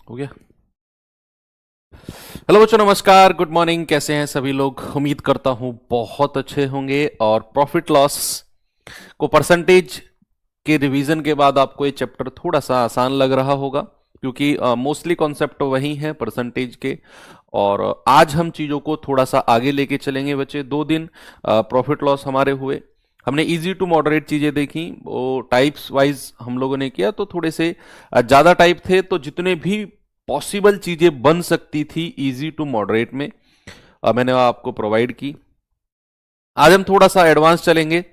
हो गया। हेलो बच्चों, नमस्कार, गुड मॉर्निंग। कैसे हैं सभी लोग? उम्मीद करता हूं बहुत अच्छे होंगे। और प्रॉफिट लॉस को परसेंटेज के रिवीजन के बाद आपको ये चैप्टर थोड़ा सा आसान लग रहा होगा, क्योंकि मोस्टली कॉन्सेप्ट वही है परसेंटेज के। और आज हम चीजों को थोड़ा सा आगे लेके चलेंगे बच्चे। 2 दिन प्रॉफिट लॉस हमारे हुए। हमने इजी टू मॉडरेट चीजें देखी, वो टाइप्स वाइज हम लोगों ने किया, तो थोड़े से ज्यादा टाइप थे, तो जितने भी पॉसिबल चीजें बन सकती थी इजी टू मॉडरेट में मैंने आपको प्रोवाइड की। आज हम थोड़ा सा एडवांस चलेंगे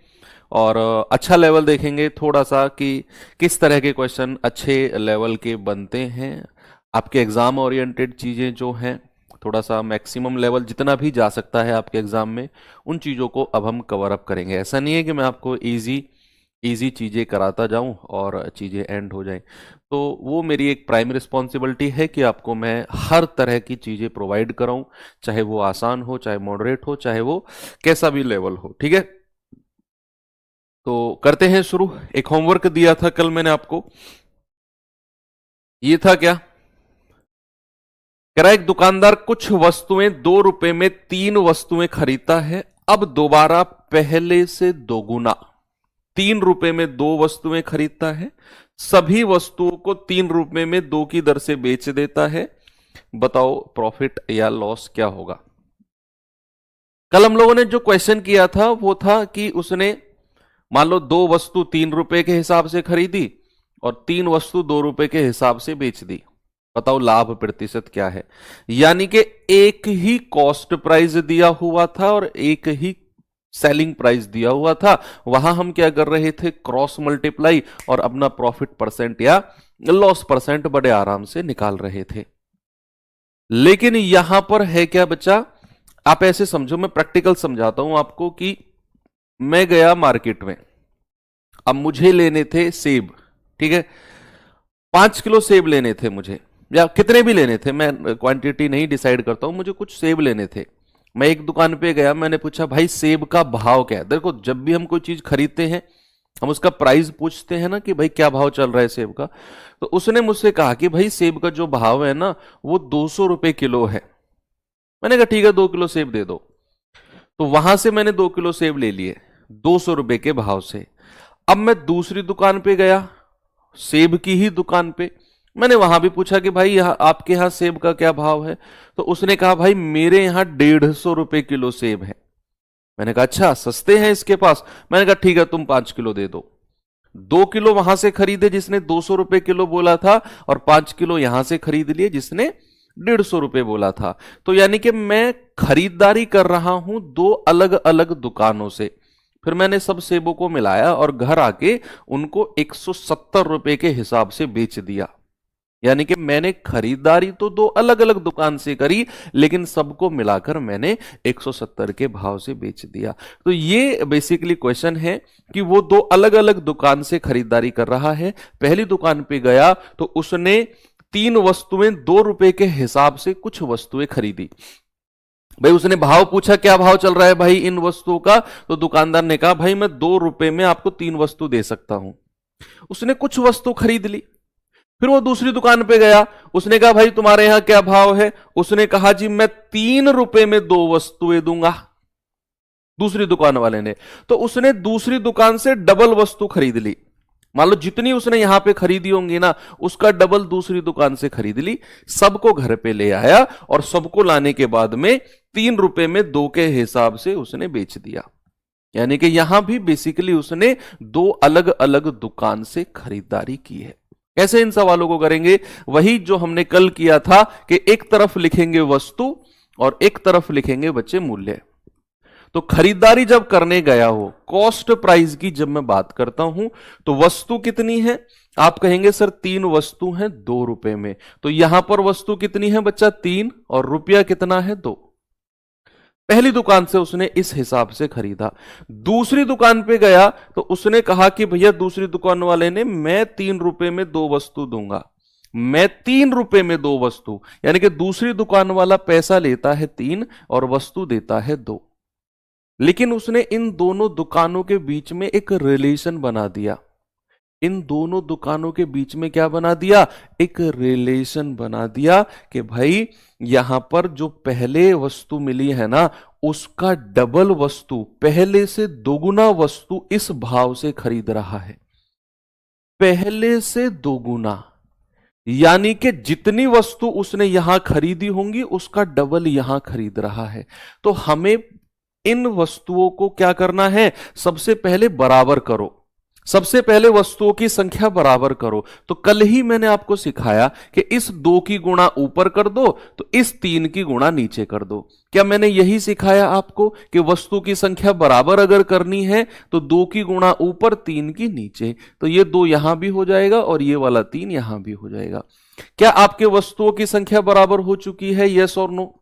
और अच्छा लेवल देखेंगे थोड़ा सा कि किस तरह के क्वेश्चन अच्छे लेवल के बनते हैं। आपके एग्जाम ओरिएंटेड चीजें जो हैं, थोड़ा सा मैक्सिमम लेवल जितना भी जा सकता है आपके एग्जाम में, उन चीजों को अब हम कवर अप करेंगे। ऐसा नहीं है कि मैं आपको इजी इजी चीजें कराता जाऊं और चीजें एंड हो जाएं। तो वो मेरी एक प्राइम रिस्पॉन्सिबिलिटी है कि आपको मैं हर तरह की चीजें प्रोवाइड कराऊं, चाहे वो आसान हो, चाहे मॉडरेट हो, चाहे वो कैसा भी लेवल हो। ठीक है, तो करते हैं शुरू। एक होमवर्क दिया था कल मैंने आपको, ये था क्या? कह रहा एक दुकानदार कुछ वस्तुएं 2 रुपए में 3 वस्तुएं खरीदता है, अब दोबारा पहले से दोगुना 3 रुपए में 2 वस्तुएं खरीदता है, सभी वस्तुओं को 3 रुपए में 2 की दर से बेच देता है। बताओ प्रॉफिट या लॉस क्या होगा? कल हम लोगों ने जो क्वेश्चन किया था वो था कि उसने मान लो 2 वस्तु 3 रुपए के हिसाब से खरीदी और 3 वस्तु 2 रुपए के हिसाब से बेच दी। बताओ लाभ प्रतिशत क्या है? यानी कि एक ही कॉस्ट प्राइस दिया हुआ था और एक ही सेलिंग प्राइस दिया हुआ था। वहां हम क्या कर रहे थे? क्रॉस मल्टीप्लाई और अपना प्रॉफिट परसेंट या लॉस परसेंट बड़े आराम से निकाल रहे थे। लेकिन यहां पर है क्या बच्चा? आप ऐसे समझो, मैं प्रैक्टिकल समझाता हूं आपको कि मैं गया मार्केट में, अब मुझे लेने थे सेब। ठीक है, 5 किलो सेब लेने थे मुझे, या कितने भी लेने थे, मैं क्वांटिटी नहीं डिसाइड करता हूं, मुझे कुछ सेब लेने थे। मैं एक दुकान पे गया, मैंने पूछा भाई सेब का भाव क्या है? देखो जब भी हम कोई चीज खरीदते हैं हम उसका प्राइस पूछते हैं ना कि भाई क्या भाव चल रहा है सेब का। तो उसने मुझसे कहा कि भाई सेब का जो भाव है ना वो 200 रुपए किलो है। मैंने कहा ठीक है 2 किलो सेब दे दो। तो वहां से मैंने 2 किलो सेब ले लिए 200 रुपए के भाव से। अब मैं दूसरी दुकान पे गया, सेब की ही दुकान पे, मैंने वहां भी पूछा कि भाई यहाँ आपके यहाँ सेब का क्या भाव है? तो उसने कहा भाई मेरे यहाँ 150 रुपए किलो सेब है। मैंने कहा अच्छा सस्ते हैं इसके पास। मैंने कहा ठीक है तुम 5 किलो दे दो। 2 किलो वहां से खरीदे जिसने 200 रुपए किलो बोला था, और 5 किलो यहां से खरीद लिए जिसने 150 रुपए बोला था। तो यानी कि मैं खरीदारी कर रहा हूं 2 अलग अलग दुकानों से। फिर मैंने सब सेबों को मिलाया और घर आके उनको 170 रुपए के हिसाब से बेच दिया। यानी कि मैंने खरीदारी तो 2 अलग अलग दुकान से करी, लेकिन सबको मिलाकर मैंने 170 के भाव से बेच दिया। तो ये बेसिकली क्वेश्चन है कि वो 2 अलग अलग दुकान से खरीदारी कर रहा है। पहली दुकान पे गया तो उसने 3 वस्तुएं 2 रुपए के हिसाब से कुछ वस्तुएं खरीदी। भाई उसने भाव पूछा क्या भाव चल रहा है भाई इन वस्तुओं का? तो दुकानदार ने कहा भाई मैं 2 रुपए में आपको 3 वस्तु दे सकता हूं। उसने कुछ वस्तु खरीद ली। फिर वो दूसरी दुकान पे गया, उसने कहा भाई तुम्हारे यहां क्या भाव है? उसने कहा जी मैं 3 रुपए में 2 वस्तुएं दूंगा। दूसरी दुकान वाले ने, तो उसने दूसरी दुकान से डबल वस्तु खरीद ली। मान लो जितनी उसने यहां पे खरीदी होंगी ना उसका डबल दूसरी दुकान से खरीद ली, सबको घर पे ले आया और सबको लाने के बाद में 3 रुपए में 2 के हिसाब से उसने बेच दिया। यानी कि यहां भी बेसिकली उसने 2 अलग अलग दुकान से खरीदारी की है। कैसे इन सवालों को करेंगे? वही जो हमने कल किया था कि एक तरफ लिखेंगे वस्तु और एक तरफ लिखेंगे बच्चे मूल्य। तो खरीदारी जब करने गया हो, कॉस्ट प्राइस की जब मैं बात करता हूं, तो वस्तु कितनी है? आप कहेंगे सर 3 वस्तु हैं 2 रुपए में। तो यहां पर वस्तु कितनी है बच्चा? 3, और रुपया कितना है? 2। पहली दुकान से उसने इस हिसाब से खरीदा। दूसरी दुकान पे गया तो उसने कहा कि भैया दूसरी दुकान वाले ने मैं 3 रुपए में 2 वस्तु दूंगा। मैं 3 रुपए में 2 वस्तु, यानी कि दूसरी दुकान वाला पैसा लेता है 3 और वस्तु देता है 2। लेकिन उसने इन दोनों दुकानों के बीच में एक रिलेशन बना दिया। इन दोनों दुकानों के बीच में क्या बना दिया, एक रिलेशन बना दिया कि भाई यहां पर जो पहले वस्तु मिली है ना, उसका डबल वस्तु, पहले से दोगुना वस्तु इस भाव से खरीद रहा है। पहले से दोगुना यानी कि जितनी वस्तु उसने यहां खरीदी होंगी उसका डबल यहां खरीद रहा है। तो हमें इन वस्तुओं को क्या करना है, सबसे पहले बराबर करो, सबसे पहले वस्तुओं की संख्या बराबर करो। तो कल ही मैंने आपको सिखाया कि इस 2 की गुणा ऊपर कर दो तो इस 3 की गुणा नीचे कर दो। क्या मैंने यही सिखाया आपको कि वस्तु की संख्या बराबर अगर करनी है तो 2 की गुणा ऊपर 3 की नीचे, तो ये 2 यहां भी हो जाएगा और ये वाला 3 यहां भी हो जाएगा। क्या आपके वस्तुओं की संख्या बराबर हो चुकी है, यस और नो?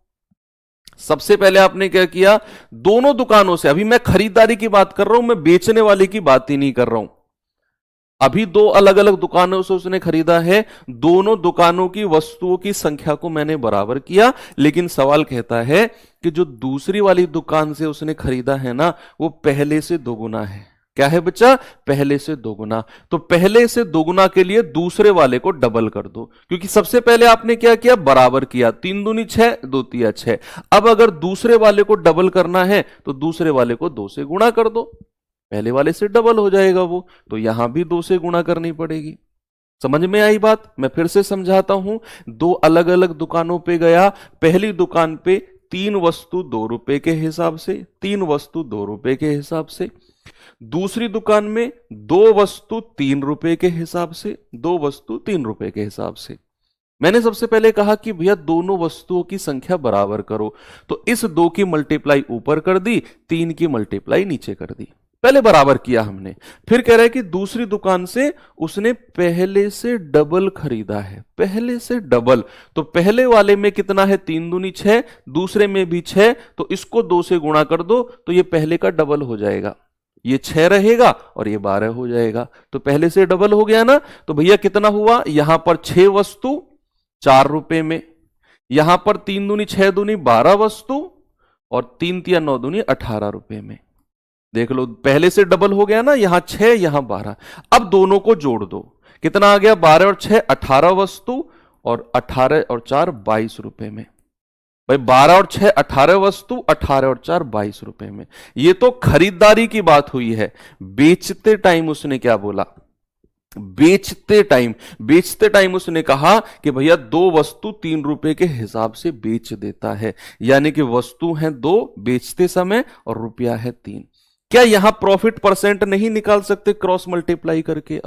सबसे पहले आपने क्या किया, दोनों दुकानों से, अभी मैं खरीदारी की बात कर रहा हूं, मैं बेचने वाले की बात ही नहीं कर रहा हूं। अभी 2 अलग अलग दुकानों से उसने खरीदा है, दोनों दुकानों की वस्तुओं की संख्या को मैंने बराबर किया, लेकिन सवाल कहता है कि जो दूसरी वाली दुकान से उसने खरीदा है ना, वो पहले से दोगुना है। क्या है बच्चा, पहले से दोगुना। तो पहले से दोगुना के लिए दूसरे वाले को डबल कर दो, क्योंकि सबसे पहले आपने क्या किया, बराबर किया, 3 दूनी 6, 2 तिया 6। अब अगर दूसरे वाले को डबल करना है तो दूसरे वाले को 2 से गुणा कर दो, पहले वाले से डबल हो जाएगा वो, तो यहां भी 2 से गुणा करनी पड़ेगी। समझ में आई बात? मैं फिर से समझाता हूं। 2 अलग अलग दुकानों पे गया, पहली दुकान पे 3 वस्तु 2 रुपए के हिसाब से, 3 वस्तु 2 रुपए के हिसाब से। दूसरी दुकान में 2 वस्तु 3 रुपए के हिसाब से, 2 वस्तु 3 रुपए के हिसाब से। मैंने सबसे पहले कहा कि भैया दोनों वस्तुओं की संख्या बराबर करो, तो इस 2 की मल्टीप्लाई ऊपर कर दी, 3 की मल्टीप्लाई नीचे कर दी, पहले बराबर किया हमने। फिर कह रहा है कि दूसरी दुकान से उसने पहले से डबल खरीदा है, पहले से डबल। तो पहले वाले में कितना है, 3 दूनी 6, दूसरे में भी 6, तो इसको 2 से गुणा कर दो तो ये पहले का डबल हो जाएगा, ये 6 रहेगा और ये 12 हो जाएगा। तो पहले से डबल हो गया ना। तो भैया कितना हुआ, यहां पर 6 वस्तु 4 रुपए में, यहां पर 3 दूनी 6 दूनी 12 वस्तु और 3 तिया 9 दूनी 18 रुपए में। देख लो, पहले से डबल हो गया ना, यहां 6 यहां 12। अब दोनों को जोड़ दो, कितना आ गया, 12 और 6 18 वस्तु और 18 और 4 22 रुपए में। भाई 12 और 6 18 वस्तु, 18 और 4 22 रुपए में। ये तो खरीदारी की बात हुई है। बेचते टाइम उसने क्या बोला, बेचते टाइम उसने कहा कि भैया 2 वस्तु 3 रुपए के हिसाब से बेच देता है, यानी कि वस्तु है 2 बेचते समय और रुपया है 3। क्या यहां प्रॉफिट परसेंट नहीं निकाल सकते क्रॉस मल्टीप्लाई करके?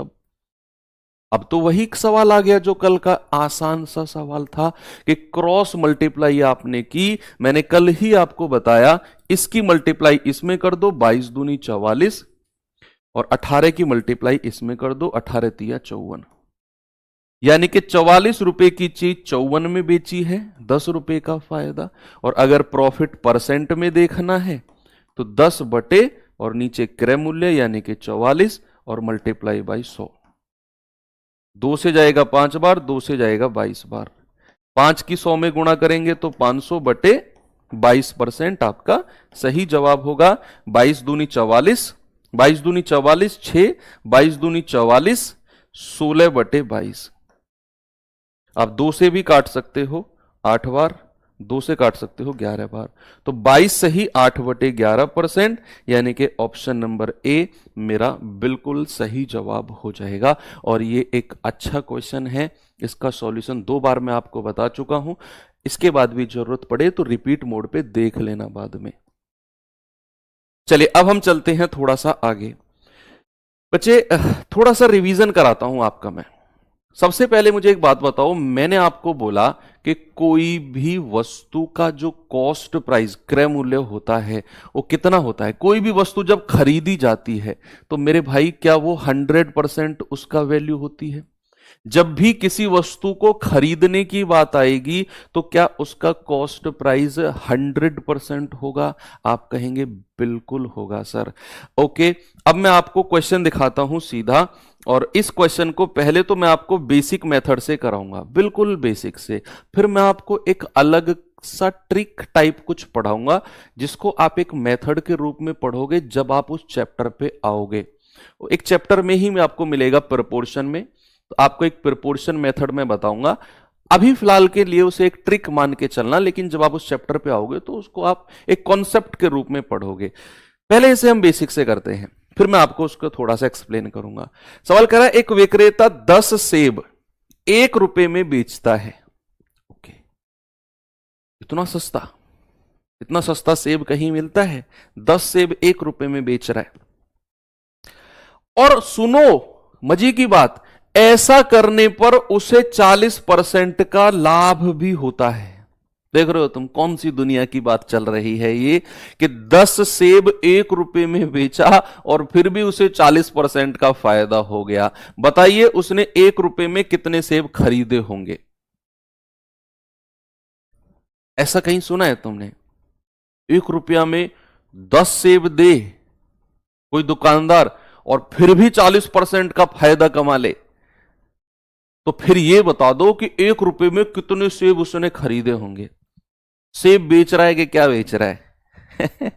अब तो वही सवाल आ गया जो कल का आसान सा सवाल था कि क्रॉस मल्टीप्लाई आपने की। मैंने कल ही आपको बताया, इसकी मल्टीप्लाई इसमें कर दो, 22 दूनी 44, और 18 की मल्टीप्लाई इसमें कर दो, 18 तिया 54। यानी कि 44 रुपए की चीज 54 में बेची है, 10 रुपए का फायदा। और अगर प्रॉफिट परसेंट में देखना है तो 10 बटे और नीचे क्रय मूल्य यानी कि 44 और मल्टीप्लाई बाई 100। 2 से जाएगा 5 बार, 2 से जाएगा 22 बार। 5 की 100 में गुणा करेंगे तो 500 बटे 22% आपका सही जवाब होगा। 22 दूनी 44, 22 दूनी 44 6, 22 दूनी 44, 16 बटे 22। आप 2 से भी काट सकते हो 8 बार, 2 से काट सकते हो 11 बार। तो 22 सही 8 बटे 11%, यानी कि ऑप्शन नंबर ए मेरा बिल्कुल सही जवाब हो जाएगा। और ये एक अच्छा क्वेश्चन है, इसका सॉल्यूशन 2 बार मैं आपको बता चुका हूं। इसके बाद भी जरूरत पड़े तो रिपीट मोड पे देख लेना बाद में। चलिए अब हम चलते हैं थोड़ा सा आगे। बच्चे थोड़ा सा रिवीजन कराता हूं आपका मैं। सबसे पहले मुझे एक बात बताओ, मैंने आपको बोला कि कोई भी वस्तु का जो कॉस्ट प्राइस क्रय मूल्य होता है वो कितना होता है। कोई भी वस्तु जब खरीदी जाती है तो मेरे भाई क्या वो 100% उसका वैल्यू होती है? जब भी किसी वस्तु को खरीदने की बात आएगी तो क्या उसका कॉस्ट प्राइस 100% होगा? आप कहेंगे बिल्कुल होगा सर। ओके, अब मैं आपको क्वेश्चन दिखाता हूं सीधा, और इस क्वेश्चन को पहले तो मैं आपको बेसिक मेथड से कराऊंगा, बिल्कुल बेसिक से। फिर मैं आपको एक अलग सा ट्रिक टाइप कुछ पढ़ाऊंगा जिसको आप एक मेथड के रूप में पढ़ोगे जब आप उस चैप्टर पे आओगे। एक चैप्टर में ही में आपको मिलेगा प्रोपोर्शन में, तो आपको एक प्रोपोर्शन मेथड में बताऊंगा। अभी फिलहाल के लिए उसे एक ट्रिक मान के चलना, लेकिन जब आप उस चैप्टर पे आओगे तो उसको आप एक कॉन्सेप्ट के रूप में पढ़ोगे। पहले इसे हम बेसिक से करते हैं, फिर मैं आपको उसको थोड़ा सा एक्सप्लेन करूंगा। सवाल कर रहा है, एक विक्रेता 10 सेब 1 रुपए में बेचता है। ओके, इतना सस्ता, इतना सस्ता सेब कहीं मिलता है? 10 सेब 1 रुपए में बेच रहा है। और सुनो मजे की बात, ऐसा करने पर उसे 40% का लाभ भी होता है। देख रहे हो तुम कौन सी दुनिया की बात चल रही है ये, कि 10 सेब 1 रुपए में बेचा और फिर भी उसे 40% का फायदा हो गया। बताइए उसने 1 रुपए में कितने सेब खरीदे होंगे? ऐसा कहीं सुना है तुमने? 1 रुपया में 10 सेब दे कोई दुकानदार और फिर भी 40% का फायदा कमा ले, तो फिर यह बता दो कि 1 रुपए में कितने सेब उसने खरीदे होंगे। सेब बेच रहा है कि क्या बेच रहा है?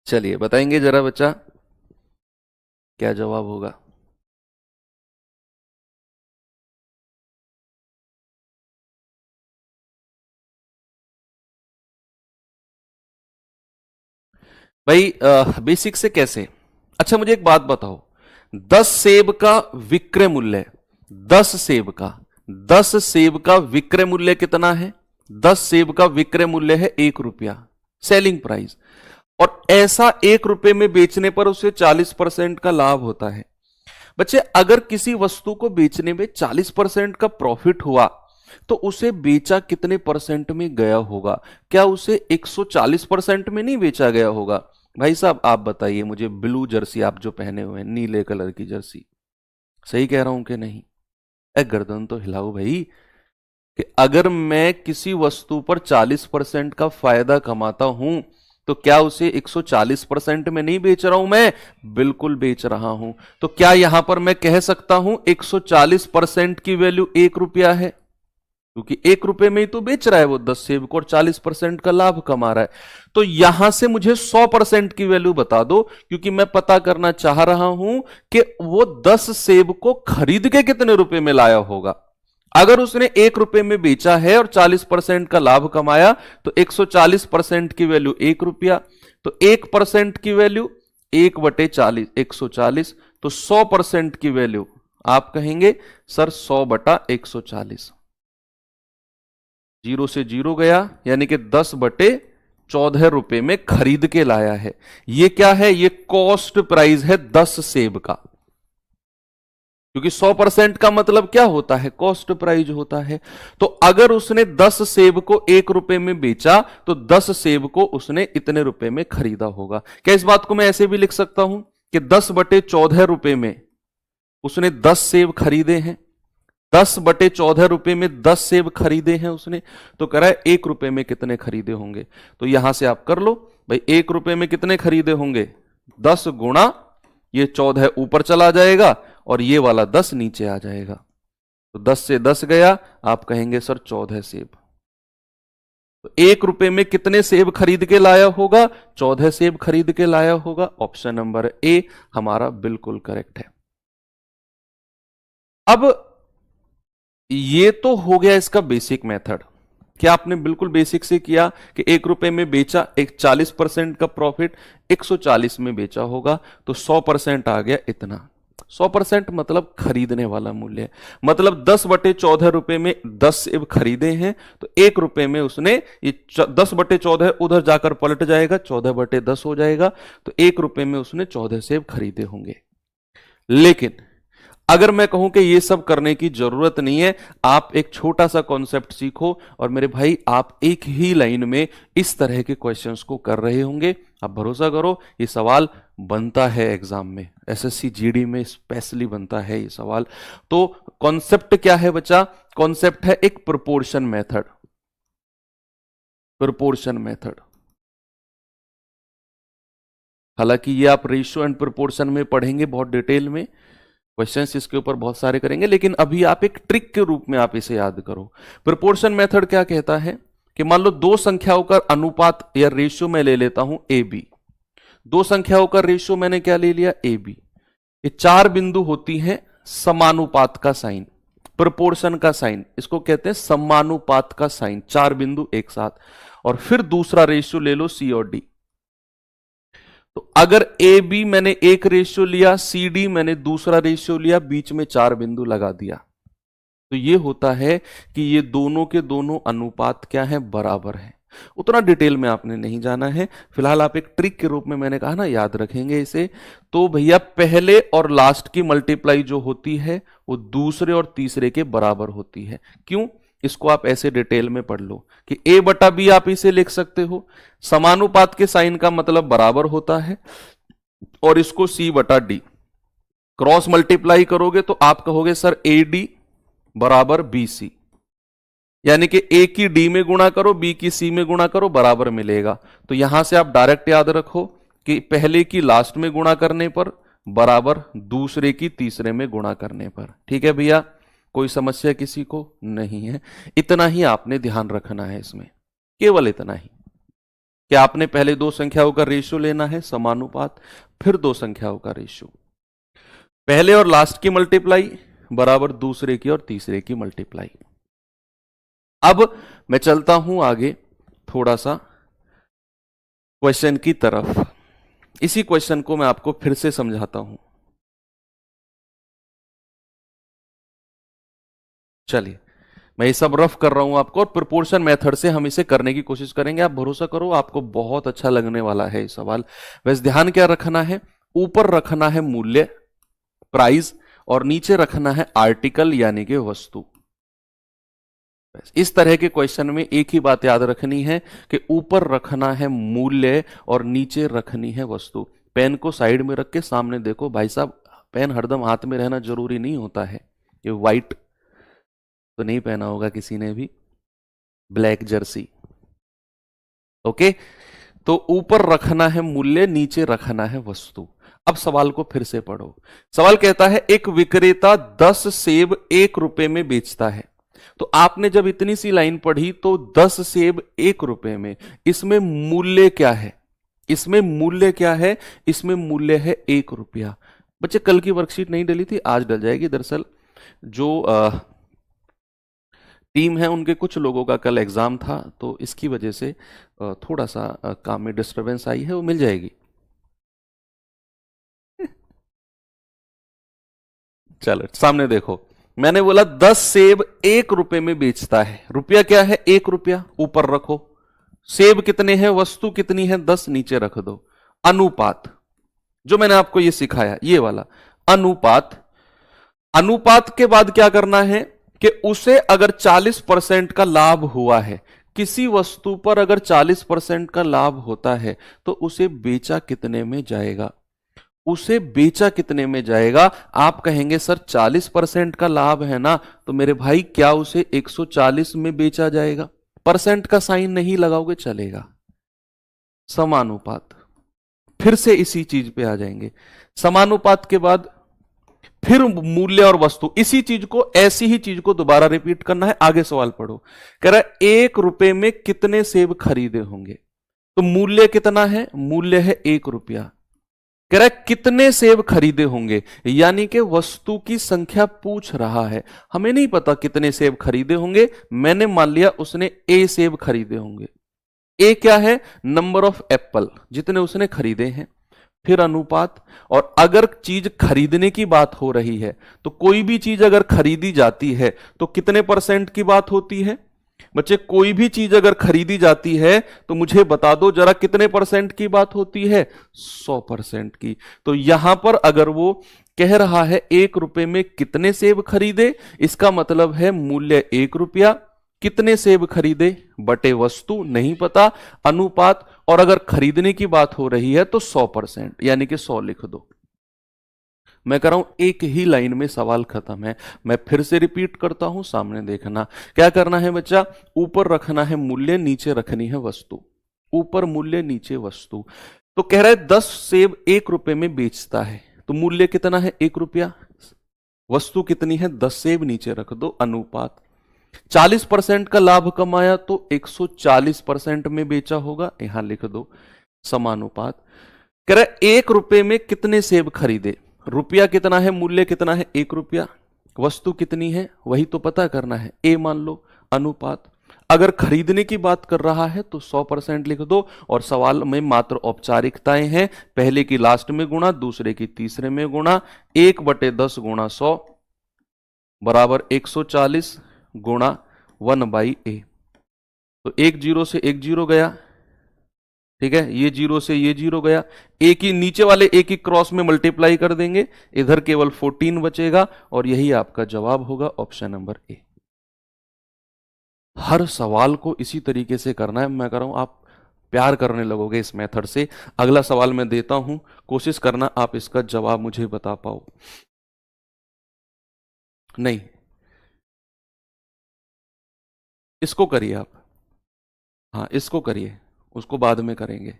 चलिए बताएंगे जरा बच्चा, क्या जवाब होगा? भाई बेसिक से कैसे? अच्छा मुझे एक बात बताओ, 10 सेब का विक्रय मूल्य, 10 सेब का 10 सेब का विक्रय मूल्य कितना है? 10 सेब का विक्रय मूल्य है 1 रुपया, सेलिंग प्राइस। और ऐसा 1 रुपए में बेचने पर उसे 40% का लाभ होता है। बच्चे अगर किसी वस्तु को बेचने में 40% का प्रॉफिट हुआ तो उसे बेचा कितने परसेंट में गया होगा? क्या उसे 140% में नहीं बेचा गया होगा? भाई साहब आप बताइए मुझे, ब्लू जर्सी आप जो पहने हुए हैं, नीले कलर की जर्सी, सही कह रहा हूं कि नहीं? गर्दन तो हिलाओ भाई, कि अगर मैं किसी वस्तु पर 40% का फायदा कमाता हूं तो क्या उसे 140% में नहीं बेच रहा हूं मैं? बिल्कुल बेच रहा हूं। तो क्या यहां पर मैं कह सकता हूं 140% की वैल्यू 1 रुपया है? क्योंकि 1 रुपए में ही तो बेच रहा है वो 10 सेब को और 40% का लाभ कमा रहा है। तो यहां से मुझे 100% की वैल्यू बता दो, क्योंकि मैं पता करना चाह रहा हूं कि वो 10 सेब को खरीद के कितने रुपए में लाया होगा। अगर उसने 1 रुपए में बेचा है और 40% का लाभ कमाया तो 140% की वैल्यू 1 रुपया, तो 1% की वैल्यू 1/40, 140, तो 100% की वैल्यू आप कहेंगे सर 100/140। 0 से 0 गया, यानी कि 10/14 रुपए में खरीद के लाया है। ये क्या है? ये कॉस्ट प्राइस है 10 सेब का, क्योंकि 100% का मतलब क्या होता है? कॉस्ट प्राइस होता है। तो अगर उसने 10 सेब को 1 रुपए में बेचा तो 10 सेब को उसने इतने रुपए में खरीदा होगा। क्या इस बात को मैं ऐसे भी लिख सकता हूं कि 10/14 रुपए में उसने 10 सेब खरीदे हैं? 10/14 रुपए में 10 सेब खरीदे हैं उसने, तो कह रहा है 1 रुपए में कितने खरीदे होंगे। तो यहां से आप कर लो भाई, 1 रुपए में कितने खरीदे होंगे? 10 गुणा ये 14 ऊपर चला जाएगा और ये वाला 10 नीचे आ जाएगा, तो 10 से 10 गया, आप कहेंगे सर 14 सेब। तो 1 रुपए में कितने सेब खरीद के लाया होगा? 14 सेब खरीद के लाया होगा। ऑप्शन नंबर ए हमारा बिल्कुल करेक्ट है। अब ये तो हो गया इसका बेसिक मेथड, क्या आपने बिल्कुल बेसिक से किया कि 1 रुपए में बेचा, एक 40% का प्रॉफिट, 140 में बेचा होगा तो 100% आ गया इतना। 100% मतलब खरीदने वाला मूल्य, मतलब 10/14 रुपए में 10 सेब खरीदे हैं, तो 1 रुपए में उसने ये 10/14 उधर जाकर पलट जाएगा, 14/10 हो जाएगा, तो 1 रुपए में उसने 14 सेब खरीदे होंगे। लेकिन अगर मैं कहूं कि ये सब करने की जरूरत नहीं है, आप एक छोटा सा कॉन्सेप्ट सीखो और मेरे भाई आप एक ही लाइन में इस तरह के क्वेश्चंस को कर रहे होंगे। आप भरोसा करो ये सवाल बनता है एग्जाम में, एसएससी जीडी में स्पेशली बनता है ये सवाल। तो कॉन्सेप्ट क्या है बच्चा? कॉन्सेप्ट है एक प्रोपोर्शन मेथड। प्रोपोर्शन मेथड, हालांकि ये आप रेशियो एंड प्रोपोर्शन में पढ़ेंगे बहुत डिटेल में, क्वेश्चंस इसके ऊपर बहुत सारे करेंगे, लेकिन अभी आप एक ट्रिक के रूप में आप इसे याद करो। प्रोपोर्शन मेथड क्या कहता है कि मान लो दो संख्याओं का अनुपात या रेशियो मैं ले लेता हूं ए बी। दो संख्याओं का रेशियो मैंने क्या ले लिया, ए बी। ये चार बिंदु होती हैं समानुपात का साइन, प्रोपोर्शन का साइन, इसको कहते हैं समानुपात का साइन, चार बिंदु एक साथ। और फिर दूसरा रेशियो ले लो सी और डी। तो अगर ए बी मैंने एक रेशियो लिया, सी डी मैंने दूसरा रेशियो लिया, बीच में चार बिंदु लगा दिया, तो ये होता है कि ये दोनों के दोनों अनुपात क्या है, बराबर है। उतना डिटेल में आपने नहीं जाना है, फिलहाल आप एक ट्रिक के रूप में मैंने कहा ना याद रखेंगे इसे। तो भैया पहले और लास्ट की मल्टीप्लाई जो होती है वो दूसरे और तीसरे के बराबर होती है। क्यों, इसको आप ऐसे डिटेल में पढ़ लो कि a बटा बी आप इसे लिख सकते हो, समानुपात के साइन का मतलब बराबर होता है, और इसको c बटा डी क्रॉस मल्टीप्लाई करोगे तो आप कहोगे सर ए डी बराबर बी सी, यानी कि a की d में गुणा करो, b की c में गुणा करो, बराबर मिलेगा। तो यहां से आप डायरेक्ट याद रखो कि पहले की लास्ट में गुणा करने पर बराबर दूसरे की तीसरे में गुणा करने पर। ठीक है भैया, कोई समस्या किसी को नहीं है। इतना ही आपने ध्यान रखना है इसमें, केवल इतना ही कि आपने पहले दो संख्याओं का रेशियो लेना है समानुपात, फिर दो संख्याओं का रेशियो, पहले और लास्ट की मल्टीप्लाई बराबर दूसरे की और तीसरे की मल्टीप्लाई। अब मैं चलता हूं आगे थोड़ा सा क्वेश्चन की तरफ। इसी क्वेश्चन को मैं आपको फिर से समझाता हूं। चलिए, मैं ये सब रफ कर रहा हूं आपको, और प्रोपोर्शन मेथड से हम इसे करने की कोशिश करेंगे। आप भरोसा करो, आपको बहुत अच्छा लगने वाला है ये सवाल। वैसे ध्यान क्या रखना है, ऊपर रखना है मूल्य प्राइस, और नीचे रखना है आर्टिकल यानी कि वस्तु। इस तरह के क्वेश्चन में एक ही बात याद रखनी है कि ऊपर रखना है मूल्य और नीचे रखनी है वस्तु। पेन को साइड में रख के सामने देखो भाई साहब, पेन हरदम हाथ में रहना जरूरी नहीं होता है। ये व्हाइट तो नहीं पहना होगा किसी ने भी, ब्लैक जर्सी। ओके, तो ऊपर रखना है मूल्य, नीचे रखना है वस्तु। अब सवाल को फिर से पढ़ो। सवाल कहता है एक विक्रेता 10 सेब 1 रुपए में बेचता है। तो आपने जब इतनी सी लाइन पढ़ी तो 10 सेब 1 रुपए में, इसमें मूल्य क्या है, इसमें मूल्य क्या है, इसमें मूल्य है 1 रुपया। बच्चे कल की वर्कशीट नहीं डली थी, आज डल जाएगी। दरअसल जो टीम है उनके कुछ लोगों का कल एग्जाम था, तो इसकी वजह से थोड़ा सा काम में डिस्टरबेंस आई है, वो मिल जाएगी। चलो सामने देखो, मैंने बोला 10 सेब 1 रुपए में बेचता है। रुपया क्या है, 1 रुपया, ऊपर रखो। सेब कितने हैं, वस्तु कितनी है, 10, नीचे रख दो। अनुपात, जो मैंने आपको ये सिखाया, ये वाला अनुपात। अनुपात के बाद क्या करना है कि उसे अगर 40% का लाभ हुआ है, किसी वस्तु पर अगर 40% का लाभ होता है तो उसे बेचा कितने में जाएगा, उसे बेचा कितने में जाएगा। आप कहेंगे सर 40% का लाभ है ना, तो मेरे भाई क्या उसे 140 में बेचा जाएगा। परसेंट का साइन नहीं लगाओगे चलेगा। समानुपात, फिर से इसी चीज पे आ जाएंगे। समानुपात के बाद फिर मूल्य और वस्तु, इसी चीज को, ऐसी ही चीज को दोबारा रिपीट करना है। आगे सवाल पढ़ो, कह रहा है 1 रुपए में कितने सेब खरीदे होंगे। तो मूल्य कितना है, मूल्य है 1 रुपया। कह रहा है कितने सेब खरीदे होंगे, यानी कि वस्तु की संख्या पूछ रहा है। हमें नहीं पता कितने सेब खरीदे होंगे, मैंने मान लिया उसने ए सेब खरीदे होंगे। ए क्या है, नंबर ऑफ एप्पल, जितने उसने खरीदे हैं। फिर अनुपात, और अगर चीज खरीदने की बात हो रही है तो कोई भी चीज अगर खरीदी जाती है तो कितने परसेंट की बात होती है बच्चे। कोई भी चीज अगर खरीदी जाती है तो मुझे बता दो जरा कितने परसेंट की बात होती है, 100% की। तो यहां पर अगर वो कह रहा है 1 रुपए में कितने सेब खरीदे, इसका मतलब है मूल्य 1 रुपया, कितने सेब खरीदे बटे वस्तु नहीं पता, अनुपात, और अगर खरीदने की बात हो रही है तो 100%, यानी कि 100 लिख दो। मैं कह रहा हूं एक ही लाइन में सवाल खत्म है। मैं फिर से रिपीट करता हूं, सामने देखना। क्या करना है बच्चा, ऊपर रखना है मूल्य, नीचे रखनी है वस्तु। ऊपर मूल्य, नीचे वस्तु। तो कह रहा है 10 सेब 1 रुपए में बेचता है, तो मूल्य कितना है, 1 रुपया। वस्तु कितनी है, 10 सेब, नीचे रख दो अनुपात। 40% का लाभ कमाया तो 140% में बेचा होगा, यहां लिख दो समानुपात। कह रहा 1 रुपए में कितने सेब खरीदे, रुपया कितना है, मूल्य कितना है 1 रुपया, वस्तु कितनी है वही तो पता करना है, ए मान लो, अनुपात। अगर खरीदने की बात कर रहा है तो 100% लिख दो, और सवाल में मात्र औपचारिकताएं हैं, पहले की लास्ट में गुणा, दूसरे की तीसरे में गुणा, 1/10 गुणा 100 बराबर 140 गुणा 1/a। तो एक जीरो से एक जीरो गया, ठीक है, ये जीरो से ये जीरो गया, एक ही नीचे वाले एक ही क्रॉस में मल्टीप्लाई कर देंगे, इधर केवल 14 बचेगा, और यही आपका जवाब होगा, ऑप्शन नंबर ए। हर सवाल को इसी तरीके से करना है, मैं कह रहा हूं आप प्यार करने लगोगे इस मेथड से। अगला सवाल मैं देता हूं, कोशिश करना आप इसका जवाब मुझे बता पाओ। नहीं, इसको करिए आप, हाँ इसको करिए, उसको बाद में करेंगे,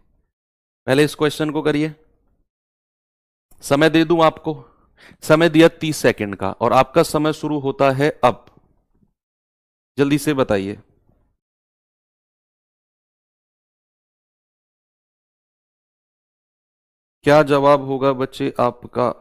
पहले इस क्वेश्चन को करिए। समय दे दूं आपको, समय दिया 30 सेकंड का, और आपका समय शुरू होता है अब, जल्दी से बताइए। क्या जवाब होगा बच्चे आपका?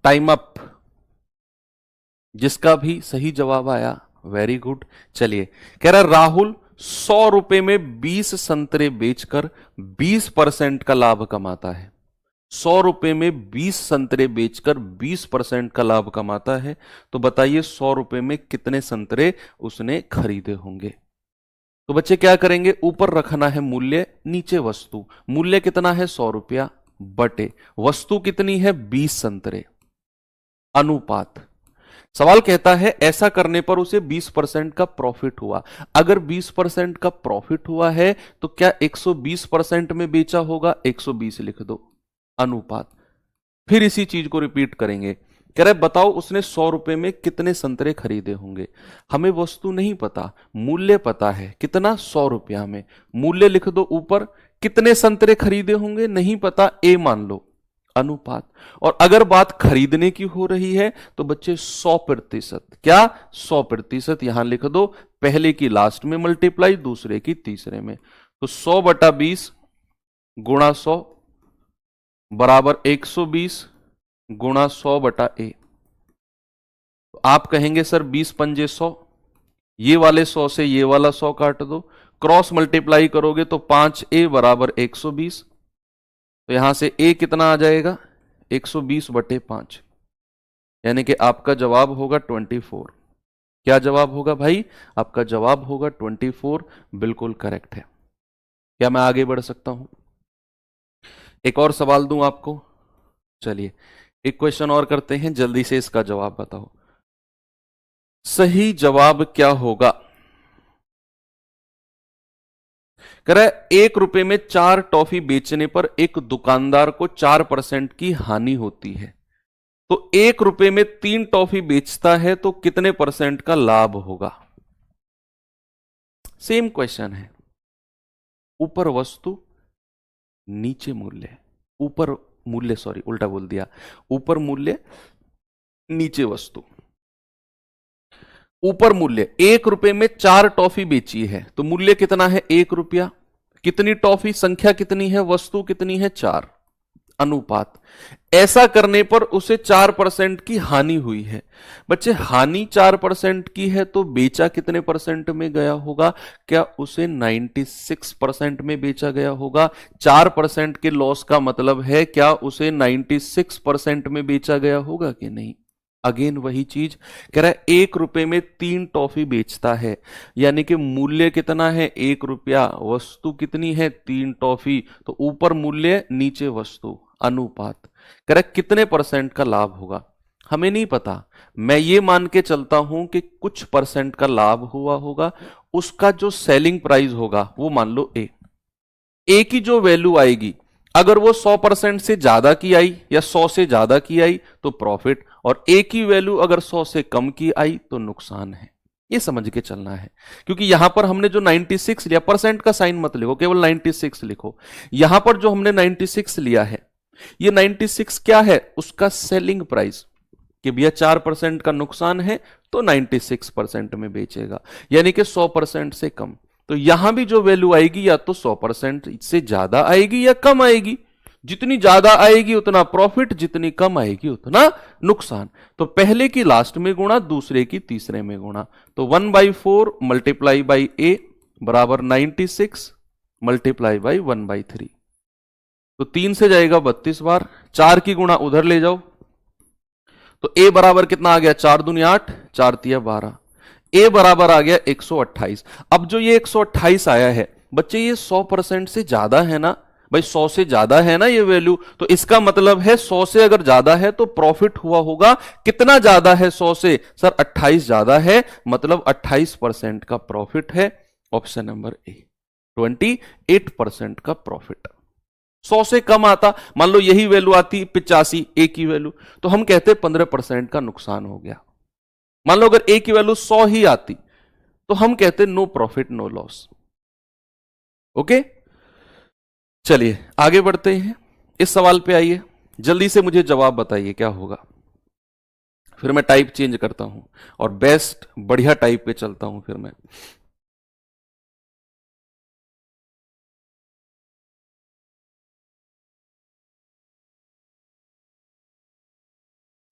Time up. जिसका भी सही जवाब आया वेरी गुड। चलिए, कह रहा राहुल 100 रुपए में 20 संतरे बेचकर 20% का लाभ कमाता है। 100 रुपए में 20 संतरे बेचकर 20% का लाभ कमाता है, तो बताइए 100 रुपए में कितने संतरे उसने खरीदे होंगे। तो बच्चे क्या करेंगे, ऊपर रखना है मूल्य, नीचे वस्तु। मूल्य कितना है 100 रुपया, बटे वस्तु कितनी है 20 संतरे, अनुपात। सवाल कहता है ऐसा करने पर उसे 20% का प्रॉफिट हुआ। अगर 20% का प्रॉफिट हुआ है तो क्या 120% में बेचा होगा, 120 लिख दो, अनुपात। फिर इसी चीज को रिपीट करेंगे, कह रहे बताओ उसने 100 रुपए में कितने संतरे खरीदे होंगे। हमें वस्तु नहीं पता, मूल्य पता है, कितना 100 रुपया में, मूल्य लिख दो ऊपर, कितने संतरे खरीदे होंगे नहीं पता, ए मान लो, अनुपात। और अगर बात खरीदने की हो रही है तो बच्चे 100%, क्या 100% यहां लिख दो, पहले की लास्ट में मल्टीप्लाई, दूसरे की तीसरे में। तो 100/20 गुणा 100 बराबर 120 गुणा 100/a। तो आप कहेंगे सर 20 पंजे 100, ये वाले 100 से ये वाला 100 काट दो, क्रॉस मल्टीप्लाई करोगे तो 5a बराबर 120। तो यहां से a कितना आ जाएगा 120/5, यानी कि आपका जवाब होगा 24। क्या जवाब होगा भाई, आपका जवाब होगा 24, बिल्कुल करेक्ट है। क्या मैं आगे बढ़ सकता हूं, एक और सवाल दूं आपको। चलिए एक क्वेश्चन और करते हैं, जल्दी से इसका जवाब बताओ। सही जवाब क्या होगा, कह रहा है 1 रुपए में 4 टॉफी बेचने पर एक दुकानदार को 4% की हानि होती है, तो 1 रुपए में 3 टॉफी बेचता है तो कितने परसेंट का लाभ होगा। सेम क्वेश्चन है, ऊपर वस्तु नीचे मूल्य, ऊपर मूल्य सॉरी उल्टा बोल दिया, ऊपर मूल्य नीचे वस्तु। ऊपर मूल्य 1 रुपए में 4 टॉफी बेची है तो मूल्य कितना है 1 रुपया, कितनी टॉफी, संख्या कितनी है, वस्तु कितनी है 4, अनुपात। ऐसा करने पर उसे 4% की हानि हुई है। बच्चे हानि 4% की है तो बेचा कितने परसेंट में गया होगा, क्या उसे 96% में बेचा गया होगा। 4% के लॉस का मतलब है क्या उसे 96% में बेचा गया होगा कि नहीं। अगेन वही चीज कह रहा है 1 रुपए में 3 टॉफी बेचता है, यानी कि मूल्य कितना है 1 रुपया, वस्तु कितनी है 3 टॉफी, तो ऊपर मूल्य नीचे वस्तु, अनुपात। कह रहा है कितने परसेंट का लाभ होगा, हमें नहीं पता, मैं ये मान के चलता हूं कि कुछ परसेंट का लाभ हुआ होगा, उसका जो सेलिंग प्राइस होगा वो मान लो ए। ए की जो वैल्यू आएगी अगर वो 100% से ज्यादा की आई या 100 से ज्यादा की आई तो प्रॉफिट, और ए की वैल्यू अगर 100 से कम की आई तो नुकसान है। ये समझ के चलना है, क्योंकि यहां पर हमने जो 96 लिया, परसेंट का साइन मत लिखो, केवल 96 लिखो। यहां पर जो हमने 96 लिया है, ये 96 क्या है, उसका सेलिंग प्राइस, कि भैया 4% का नुकसान है तो 96% में बेचेगा, यानी कि 100% से कम। तो यहां भी जो वैल्यू आएगी या तो 100% से ज्यादा आएगी या कम आएगी। जितनी ज्यादा आएगी उतना प्रॉफिट, जितनी कम आएगी उतना नुकसान। तो पहले की लास्ट में गुणा, दूसरे की तीसरे में गुणा। तो 1/4 मल्टीप्लाई बाई ए बराबर 96 मल्टीप्लाई बाई 1/3। तो 3 से जाएगा 32 बार, 4 की गुणा उधर ले जाओ तो ए बराबर कितना आ गया, 4 दूनी 8, 4 तिया 12। ए बराबर आ गया 128। अब जो ये 128 आया है बच्चे, ये 100% से ज्यादा है ना भाई, 100 से ज्यादा है ना ये वैल्यू, तो इसका मतलब है 100 से अगर ज्यादा है तो प्रॉफिट हुआ होगा। कितना ज्यादा है 100 से, सर 28 ज्यादा है, मतलब 28% का प्रॉफिट है। ऑप्शन नंबर ए, 28% का प्रॉफिट। 100 से कम आता, मान लो यही वैल्यू आती 85 ए की वैल्यू, तो हम कहते 15% का नुकसान हो गया। मान लो अगर ए की वैल्यू 100 ही आती तो हम कहते no profit no loss. Okay, चलिए आगे बढ़ते हैं। इस सवाल पे आइए, जल्दी से मुझे जवाब बताइए क्या होगा, फिर मैं टाइप चेंज करता हूं और बेस्ट बढ़िया टाइप पे चलता हूं फिर मैं।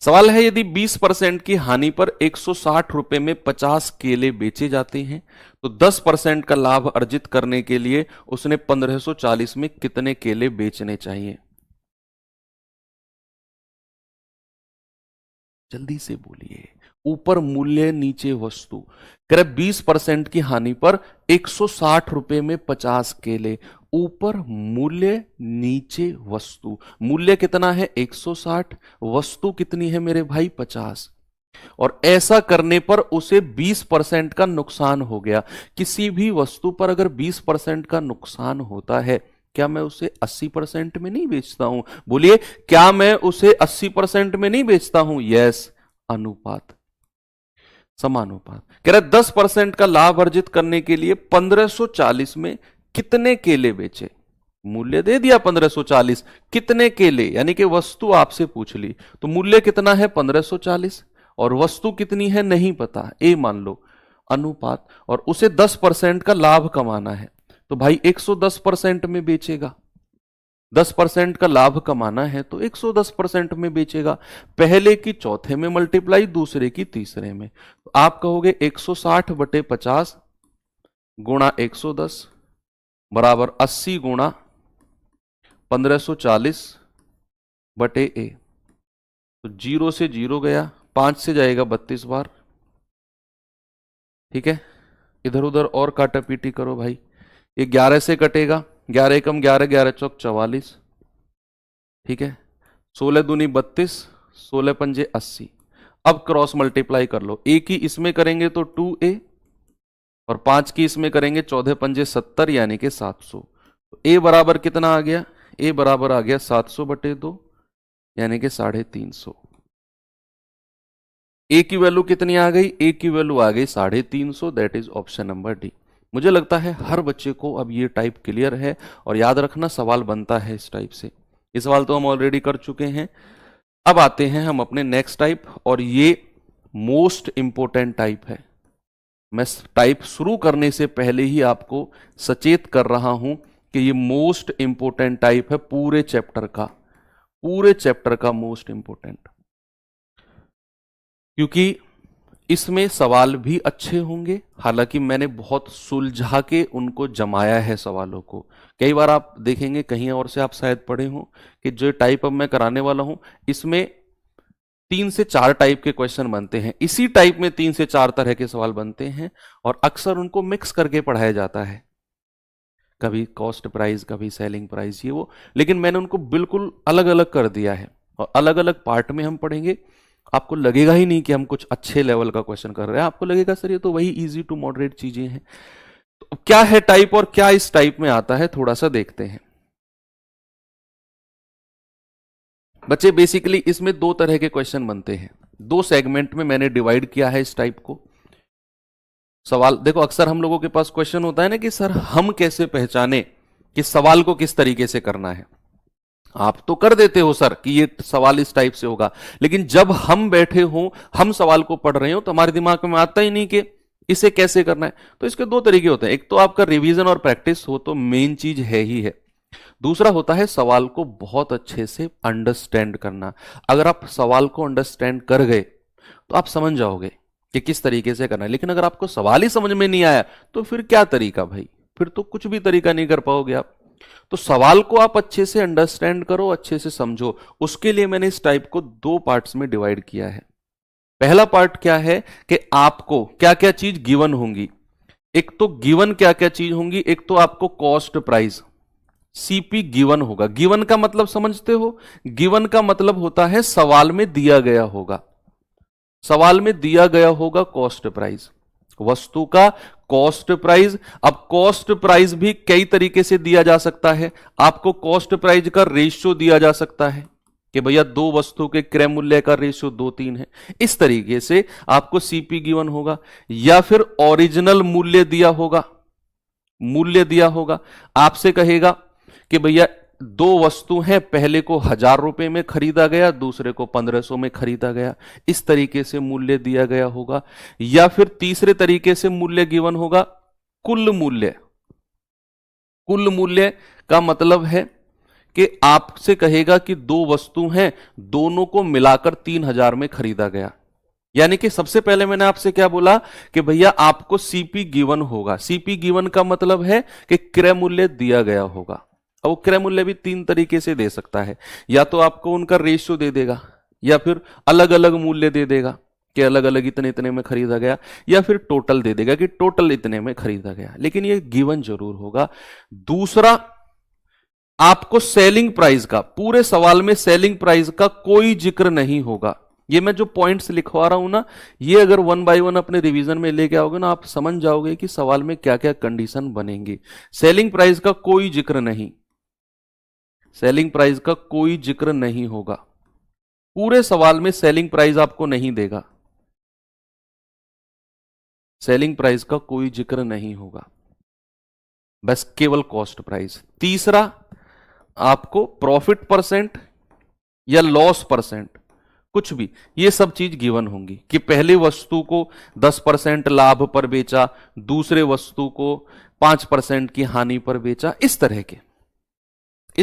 सवाल है, यदि 20% की हानि पर 160 रुपए में 50 केले बेचे जाते हैं तो 10% का लाभ अर्जित करने के लिए उसने 1540 में कितने केले बेचने चाहिए। जल्दी से बोलिए, ऊपर मूल्य नीचे वस्तु। कह 20% की हानि पर 160 रुपए में 50 केले, ऊपर मूल्य नीचे वस्तु। मूल्य कितना है 160, वस्तु कितनी है मेरे भाई 50, और ऐसा करने पर उसे 20% का नुकसान हो गया। किसी भी वस्तु पर अगर 20% का नुकसान होता है, क्या मैं उसे 80% में नहीं बेचता हूं? बोलिए, क्या मैं उसे 80% में नहीं बेचता हूं? यस, अनुपात, समानुपात। कह रहा 10% का लाभ अर्जित करने के लिए 1540 में कितने केले बेचे। मूल्य दे दिया 1540, कितने केले, यानी कि वस्तु आपसे पूछ ली, तो मूल्य कितना है 1540 और वस्तु कितनी है नहीं पता, ए मान लो, अनुपात, और उसे 10% का लाभ कमाना है तो भाई 110% में बेचेगा। 10% का लाभ कमाना है तो 110% में बेचेगा। पहले की चौथे में मल्टीप्लाई, दूसरे की तीसरे में। तो आप कहोगे 160 बटे 50 गुणा 110 बराबर 80 गुणा 1540 बटे ए। तो 0 से 0 गया, 5 से जाएगा 32 बार। ठीक है, इधर उधर और काटा पीटी करो भाई। ये 11 से कटेगा, 11 एकम 11, 11 चौक 44। ठीक है, 16 दूनी 32, 16 पंजे 80। अब क्रॉस मल्टीप्लाई कर लो, ए की इसमें करेंगे तो 2a और 5 की इसमें करेंगे 14 पंजे 70 यानी कि 700। तो ए बराबर कितना आ गया, ए बराबर आ गया 700 बटे 2 यानी कि 350। ए की वैल्यू कितनी आ गई, ए की वैल्यू आ गई 350। That is option number D. मुझे लगता है हर बच्चे को अब ये टाइप क्लियर है, और याद रखना सवाल बनता है इस टाइप से। ये सवाल तो हम ऑलरेडी कर चुके हैं। अब आते हैं हम अपने नेक्स्ट टाइप, और ये मोस्ट इंपोर्टेंट टाइप है। मैं टाइप शुरू करने से पहले ही आपको सचेत कर रहा हूं कि ये मोस्ट इंपोर्टेंट टाइप है पूरे चैप्टर का, पूरे चैप्टर का मोस्ट इंपोर्टेंट, क्योंकि इसमें सवाल भी अच्छे होंगे। हालांकि मैंने बहुत सुलझा के उनको जमाया है सवालों को। कई बार आप देखेंगे कहीं और से आप शायद पढ़े हो कि जो टाइप अब मैं कराने वाला हूं इसमें 3 से 4 टाइप के क्वेश्चन बनते हैं, इसी टाइप में 3 से 4 तरह के सवाल बनते हैं, और अक्सर उनको मिक्स करके पढ़ाया जाता है, कभी कॉस्ट प्राइस, कभी सेलिंग प्राइस, ये वो। लेकिन मैंने उनको बिल्कुल अलग अलग कर दिया है, और अलग अलग पार्ट में हम पढ़ेंगे। आपको लगेगा ही नहीं कि हम कुछ अच्छे लेवल का क्वेश्चन कर रहे हैं, आपको लगेगा सर ये तो वही इजी टू मॉडरेट चीजें हैं। तो क्या है टाइप और क्या इस टाइप में आता है, थोड़ा सा देखते हैं बच्चे। बेसिकली इसमें दो तरह के क्वेश्चन बनते हैं, दो सेगमेंट में मैंने डिवाइड किया है इस टाइप को। सवाल देखो, अक्सर हम लोगों के पास क्वेश्चन होता है ना कि सर हम कैसे पहचाने कि सवाल को किस तरीके से करना है। आप तो कर देते हो सर कि ये सवाल इस टाइप से होगा, लेकिन जब हम बैठे हो, हम सवाल को पढ़ रहे हो, तो हमारे दिमाग में आता ही नहीं कि इसे कैसे करना है। तो इसके दो तरीके होते हैं, एक तो आपका रिवीजन और प्रैक्टिस हो तो मेन चीज है ही है, दूसरा होता है सवाल को बहुत अच्छे से अंडरस्टैंड करना। अगर आप सवाल को अंडरस्टैंड कर गए तो आप समझ जाओगे कि किस तरीके से करना है। लेकिन अगर आपको सवाल ही समझ में नहीं आया तो फिर क्या तरीका भाई, फिर तो कुछ भी तरीका नहीं कर पाओगे आप। तो सवाल को आप अच्छे से अंडरस्टैंड करो, अच्छे से समझो, उसके लिए मैंने इस टाइप को दो पार्ट्स में डिवाइड किया है। पहला पार्ट क्या है कि आपको क्या क्या चीज गिवन होंगी। एक तो गिवन क्या क्या चीज होंगी, एक तो आपको कॉस्ट प्राइस सीपी गिवन होगा। गिवन का मतलब समझते हो, गिवन का मतलब होता है सवाल में दिया गया होगा, सवाल में दिया गया होगा कॉस्ट प्राइस, वस्तु का कॉस्ट प्राइस। अब कॉस्ट प्राइस भी कई तरीके से दिया जा सकता है। आपको कॉस्ट प्राइस का रेशियो दिया जा सकता है कि भैया दो वस्तु के क्रय मूल्य का रेशियो 2:3 है, इस तरीके से आपको सीपी गिवन होगा। या फिर ओरिजिनल मूल्य दिया होगा, मूल्य दिया होगा, आपसे कहेगा कि भैया दो वस्तु हैं, पहले को 1000 रुपए में खरीदा गया, दूसरे को 1500 में खरीदा गया, इस तरीके से मूल्य दिया गया होगा। या फिर तीसरे तरीके से मूल्य गिवन होगा कुल मूल्य। कुल मूल्य का मतलब है कि आपसे कहेगा कि दो वस्तु हैं, दोनों को मिलाकर 3000 में खरीदा गया। यानी कि सबसे पहले मैंने आपसे क्या बोला कि भैया आपको सीपी गिवन होगा। सीपी गिवन का मतलब है कि क्रय मूल्य दिया गया होगा। अब वो क्रय मूल्य भी तीन तरीके से दे सकता है, या तो आपको उनका रेशियो दे देगा, या फिर अलग अलग मूल्य दे देगा कि अलग अलग इतने इतने में खरीदा गया, या फिर टोटल दे देगा कि टोटल इतने में खरीदा गया, लेकिन ये गिवन जरूर होगा। दूसरा, आपको सेलिंग प्राइस का, पूरे सवाल में सेलिंग प्राइस का कोई जिक्र नहीं होगा। ये मैं जो पॉइंट्स लिखवा रहा हूं ना, ये अगर 1 बाय 1 अपने रिवीजन में लेके आओगे ना, आप समझ जाओगे कि सवाल में क्या क्या कंडीशन बनेंगी। सेलिंग प्राइस का कोई जिक्र नहीं, सेलिंग प्राइस का कोई जिक्र नहीं होगा। पूरे सवाल में सेलिंग प्राइस आपको नहीं देगा, सेलिंग प्राइस का कोई जिक्र नहीं होगा, बस केवल कॉस्ट प्राइस। तीसरा, आपको प्रॉफिट परसेंट या लॉस परसेंट, कुछ भी, ये सब चीज गिवन होंगी कि पहले वस्तु को 10% लाभ पर बेचा, दूसरे वस्तु को 5% की हानि पर बेचा, इस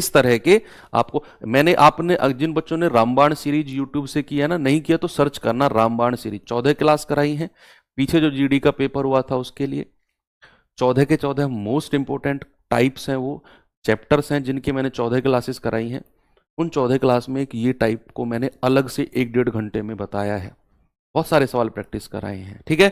तरह के आपको मैंने, आपने जिन बच्चों ने रामबाण सीरीज यूट्यूब से किया ना, नहीं किया तो सर्च करना रामबाण सीरीज, 14 क्लास कराई है। पीछे जो जीडी का पेपर हुआ था उसके लिए 14 के 14 मोस्ट इंपोर्टेंट टाइप्स हैं, वो चैप्टर्स हैं जिनके मैंने 14 क्लासेस कराई हैं। उन 14 क्लास में एक ये टाइप को मैंने अलग से 1-1.5 घंटे में बताया है, बहुत सारे सवाल प्रैक्टिस कराए हैं, ठीक है।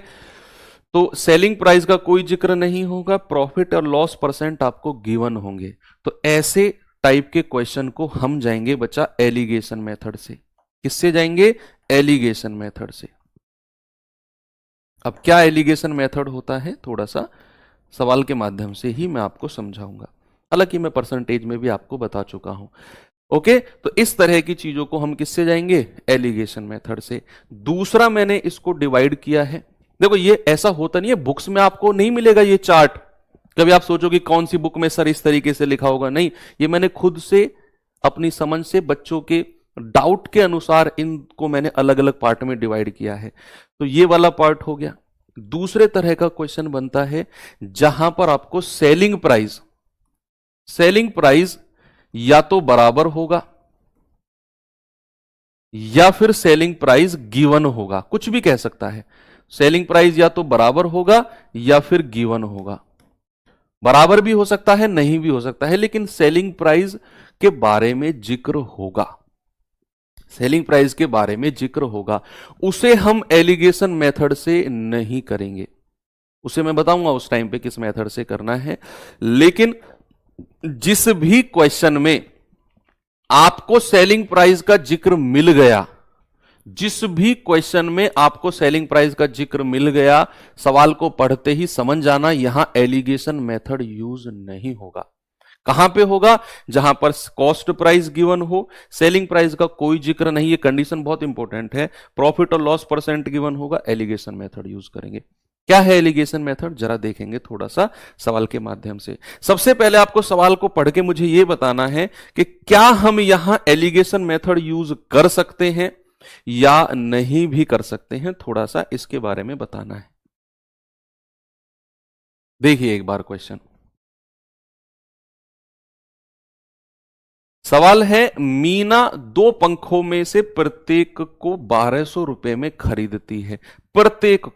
तो सेलिंग प्राइस का कोई जिक्र नहीं होगा, प्रॉफिट और लॉस परसेंट आपको गिवन होंगे। तो ऐसे टाइप के क्वेश्चन को हम जाएंगे बच्चा एलिगेशन मेथड से। किससे जाएंगे? एलिगेशन मेथड से। अब क्या एलिगेशन मेथड होता है, थोड़ा सा सवाल के माध्यम से ही मैं आपको समझाऊंगा, हालांकि मैं परसेंटेज में भी आपको बता चुका हूं। ओके, तो इस तरह की चीजों को हम किससे जाएंगे? एलिगेशन मेथड से। दूसरा, मैंने इसको डिवाइड किया है। देखो, ये ऐसा होता नहीं है, बुक्स में आपको नहीं मिलेगा ये चार्ट। कभी आप सोचो कि कौन सी बुक में सर इस तरीके से लिखा होगा, नहीं, ये मैंने खुद से अपनी समझ से बच्चों के डाउट के अनुसार इनको मैंने अलग अलग पार्ट में डिवाइड किया है। तो ये वाला पार्ट हो गया। दूसरे तरह का क्वेश्चन बनता है जहां पर आपको सेलिंग प्राइस या तो बराबर होगा या फिर सेलिंग प्राइस गिवन होगा, कुछ भी कह सकता है। सेलिंग प्राइस या तो बराबर होगा या फिर गिवन होगा। बराबर भी हो सकता है, नहीं भी हो सकता है, लेकिन सेलिंग प्राइस के बारे में जिक्र होगा, सेलिंग प्राइस के बारे में जिक्र होगा। उसे हम एलिगेशन मेथड से नहीं करेंगे, उसे मैं बताऊंगा उस टाइम पे किस मेथड से करना है। लेकिन जिस भी क्वेश्चन में आपको सेलिंग प्राइस का जिक्र मिल गया, जिस भी क्वेश्चन में आपको सेलिंग प्राइस का जिक्र मिल गया, सवाल को पढ़ते ही समझ जाना यहां एलिगेशन मेथड यूज नहीं होगा। कहां पे होगा? जहां पर कॉस्ट प्राइस गिवन हो, सेलिंग प्राइस का कोई जिक्र नहीं, ये कंडीशन बहुत इंपॉर्टेंट है, प्रॉफिट और लॉस परसेंट गिवन होगा, एलिगेशन मेथड यूज करेंगे। क्या है एलिगेशन मेथड, जरा देखेंगे थोड़ा सा सवाल के माध्यम से। सबसे पहले आपको सवाल को पढ़ के मुझे यह बताना है कि क्या हम यहां एलिगेशन मेथड यूज कर सकते हैं या नहीं भी कर सकते हैं, थोड़ा सा इसके बारे में बताना है। देखिए एक बार क्वेश्चन, सवाल है, मीना 2 पंखों में से प्रत्येक को 1200 रुपए में खरीदती है। प्रत्येक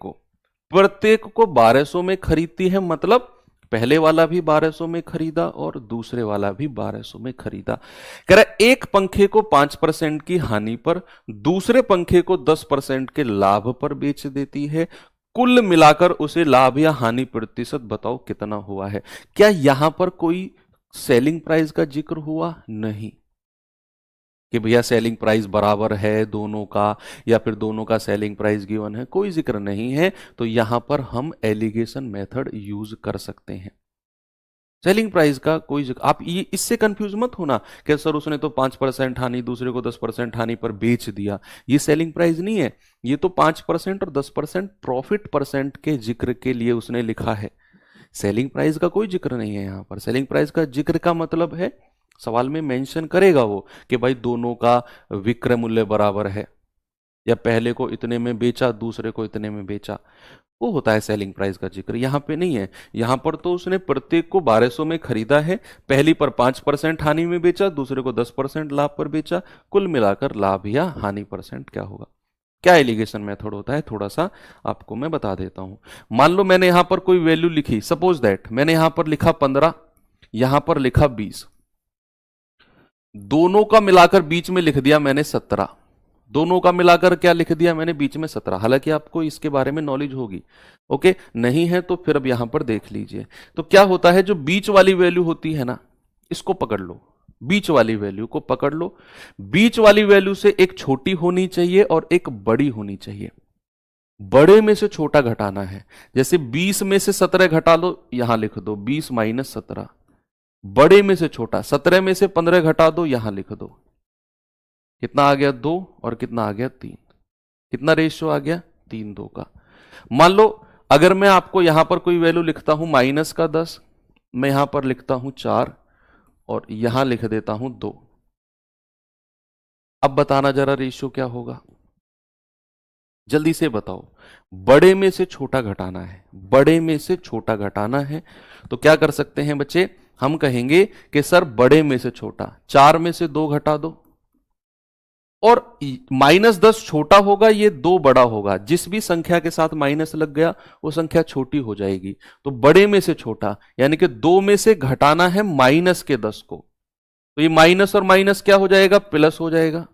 को 1200 में खरीदती है, मतलब पहले वाला भी 1200 में खरीदा और दूसरे वाला भी 1200 में खरीदा। कह रहा एक पंखे को 5% की हानि पर, दूसरे पंखे को 10% के लाभ पर बेच देती है। कुल मिलाकर उसे लाभ या हानि प्रतिशत बताओ कितना हुआ है। क्या यहां पर कोई सेलिंग प्राइस का जिक्र हुआ? नहीं कि भैया सेलिंग प्राइस बराबर है दोनों का, या फिर दोनों का सेलिंग प्राइस गिवन है, कोई जिक्र नहीं है। तो यहां पर हम एलिगेशन मेथड यूज कर सकते हैं। सेलिंग प्राइस का कोई जिक्र, आप ये इससे कंफ्यूज मत होना कि सर उसने तो 5% हानि, दूसरे को 10% हानि पर बेच दिया, ये सेलिंग प्राइस नहीं है। ये तो 5% और 10% प्रॉफिट परसेंट के जिक्र के लिए उसने लिखा है। सेलिंग प्राइस का कोई जिक्र नहीं है यहां पर। सेलिंग प्राइस का जिक्र का मतलब है, सवाल में मेंशन करेगा वो कि भाई दोनों का विक्रय मूल्य बराबर है, या पहले को इतने में बेचा दूसरे को इतने में बेचा, वो होता है सेलिंग प्राइस का जिक्र। यहां पे नहीं है। यहां पर तो उसने प्रत्येक को 1200 में खरीदा है, पहली पर 5% हानि में बेचा, दूसरे को 10% लाभ पर बेचा, कुल मिलाकर लाभ या हानि परसेंट क्या होगा। क्या एलिगेशन मेथड होता है, थोड़ा सा आपको मैं बता देता हूं। मान लो मैंने यहां पर कोई वैल्यू लिखी, सपोज दैट मैंने यहां पर लिखा 15, यहां पर लिखा 20, दोनों का मिलाकर बीच में लिख दिया मैंने 17। दोनों का मिलाकर क्या लिख दिया मैंने बीच में 17। हालांकि आपको इसके बारे में नॉलेज होगी, ओके, नहीं है तो फिर अब यहां पर देख लीजिए। तो क्या होता है, जो बीच वाली वैल्यू होती है ना, इसको पकड़ लो, बीच वाली वैल्यू को पकड़ लो। बीच वाली वैल्यू से एक छोटी होनी चाहिए और एक बड़ी होनी चाहिए। बड़े में से छोटा घटाना है, जैसे 20 में से 17 घटा लो, यहां लिख दो 20 माइनस 17। बड़े में से छोटा 17 में से 15 घटा दो, यहां लिख दो कितना आ गया 2, और कितना आ गया 3। कितना रेशियो आ गया 3:2 का। मान लो अगर मैं आपको यहां पर कोई वैल्यू लिखता हूं माइनस का 10, मैं यहां पर लिखता हूं 4 और यहां लिख देता हूं 2। अब बताना जरा रेशियो क्या होगा, जल्दी से बताओ। बड़े में से छोटा घटाना है, बड़े में से छोटा घटाना है। तो क्या कर सकते हैं बच्चे, हम कहेंगे कि सर बड़े में से छोटा, 4 में से 2 घटा दो, और -10 छोटा होगा, ये 2 बड़ा होगा। जिस भी संख्या के साथ माइनस लग गया वो संख्या छोटी हो जाएगी। तो बड़े में से छोटा यानी कि 2 में से घटाना है माइनस के 10 को, तो ये माइनस और माइनस क्या हो जाएगा, प्लस हो जाएगा।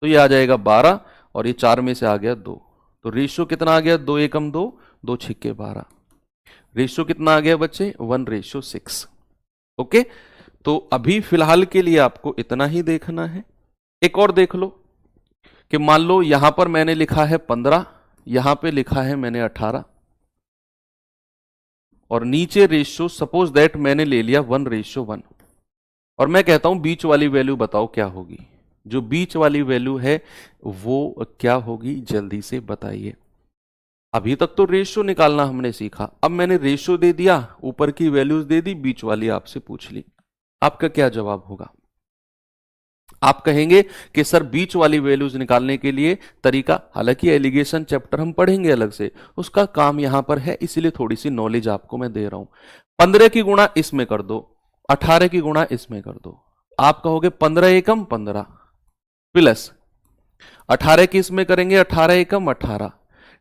तो ये आ जाएगा 12, और ये 4 में से आ गया 2। तो रेशियो कितना आ गया, 2 एकम 2, 2 छिक्के 12। रेशियो कितना आ गया बच्चे, 1:6। ओके, तो अभी फिलहाल के लिए आपको इतना ही देखना है। एक और देख लो कि मान लो यहां पर मैंने लिखा है 15, यहां पे लिखा है मैंने 18, और नीचे रेशियो सपोज दैट मैंने ले लिया 1:1, और मैं कहता हूं बीच वाली वैल्यू बताओ क्या होगी। जो बीच वाली वैल्यू है वो क्या होगी, जल्दी से बताइए। अभी तक तो रेशियो निकालना हमने सीखा, अब मैंने रेशियो दे दिया, ऊपर की वैल्यूज दे दी, बीच वाली आपसे पूछ ली, आपका क्या जवाब होगा। आप कहेंगे कि सर बीच वाली वैल्यूज निकालने के लिए तरीका, हालांकि एलिगेशन चैप्टर हम पढ़ेंगे अलग से, उसका काम यहां पर है, इसलिए थोड़ी सी नॉलेज आपको मैं दे रहा हूं। 15 की गुणा इसमें कर दो, 18 की गुणा इसमें कर दो। आप कहोगे 15 एकम 15 प्लस 18 की इसमें करेंगे, 18 एकम 18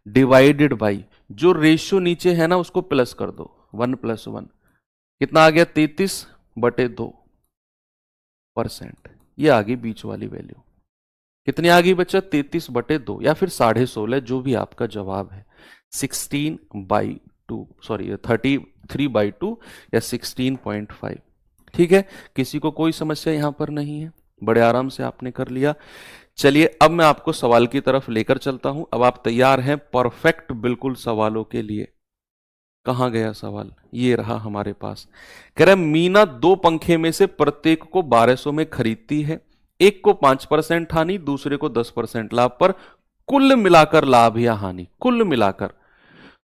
डिवाइडेड बाई, जो रेशियो नीचे है ना उसको प्लस कर दो, 1 + 1 कितना आ गया, 33/2%। ये आ गई बीच वाली वैल्यू। कितनी आ गई बच्चा, 33/2 या फिर 16.5, जो भी आपका जवाब है। 16/2 सॉरी 33/2 या 16.5। ठीक है, किसी को कोई समस्या यहां पर नहीं है। बड़े आराम से आपने कर लिया। चलिए अब मैं आपको सवाल की तरफ लेकर चलता हूं। अब आप तैयार हैं परफेक्ट बिल्कुल सवालों के लिए? कहां गया सवाल? ये रहा हमारे पास। कह रहा है मीना 2 पंखे में से प्रत्येक को 1200 में खरीदती है। एक को 5% हानि, दूसरे को 10% लाभ पर कुल मिलाकर लाभ या हानि, कुल मिलाकर।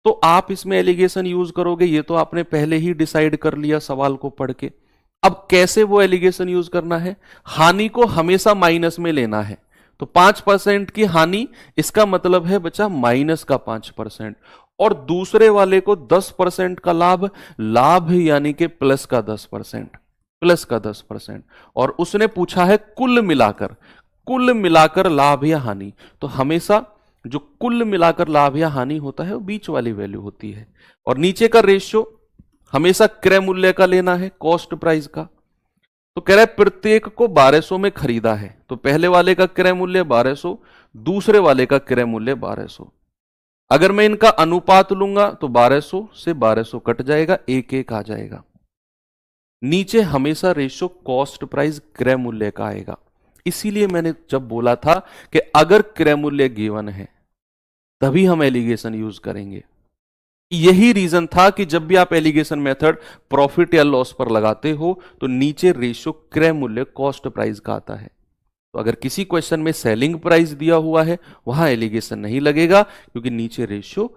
तो आप इसमें एलिगेशन यूज करोगे, ये तो आपने पहले ही डिसाइड कर लिया सवाल को पढ़ के। अब कैसे वो एलिगेशन यूज करना है? हानि को हमेशा माइनस में लेना है। तो 5% की हानि, इसका मतलब है बचा माइनस का 5%, और दूसरे वाले को 10% का लाभ, लाभ यानी कि प्लस का 10%, प्लस का 10%। और उसने पूछा है कुल मिलाकर, कुल मिलाकर लाभ या हानि। तो हमेशा जो कुल मिलाकर लाभ या हानि होता है वो बीच वाली वैल्यू होती है। और नीचे का रेशियो हमेशा क्रय मूल्य का लेना है, कॉस्ट प्राइस का। तो कह रहा है प्रत्येक को 1200 में खरीदा है, तो पहले वाले का क्रय मूल्य 1200, दूसरे वाले का क्रय मूल्य 1200। अगर मैं इनका अनुपात लूंगा तो 1200 से 1200 कट जाएगा, 1-1 आ जाएगा। नीचे हमेशा रेशियो कॉस्ट प्राइस क्रय मूल्य का आएगा। इसीलिए मैंने जब बोला था कि अगर क्रय मूल्य गिवन है तभी हम एलिगेशन यूज करेंगे। यही रीजन था कि जब भी आप एलिगेशन मेथड प्रॉफिट या लॉस पर लगाते हो तो नीचे रेशियो क्रय मूल्य कॉस्ट प्राइस का आता है। तो अगर किसी क्वेश्चन में सेलिंग प्राइस दिया हुआ है वहां एलिगेशन नहीं लगेगा, क्योंकि नीचे रेशियो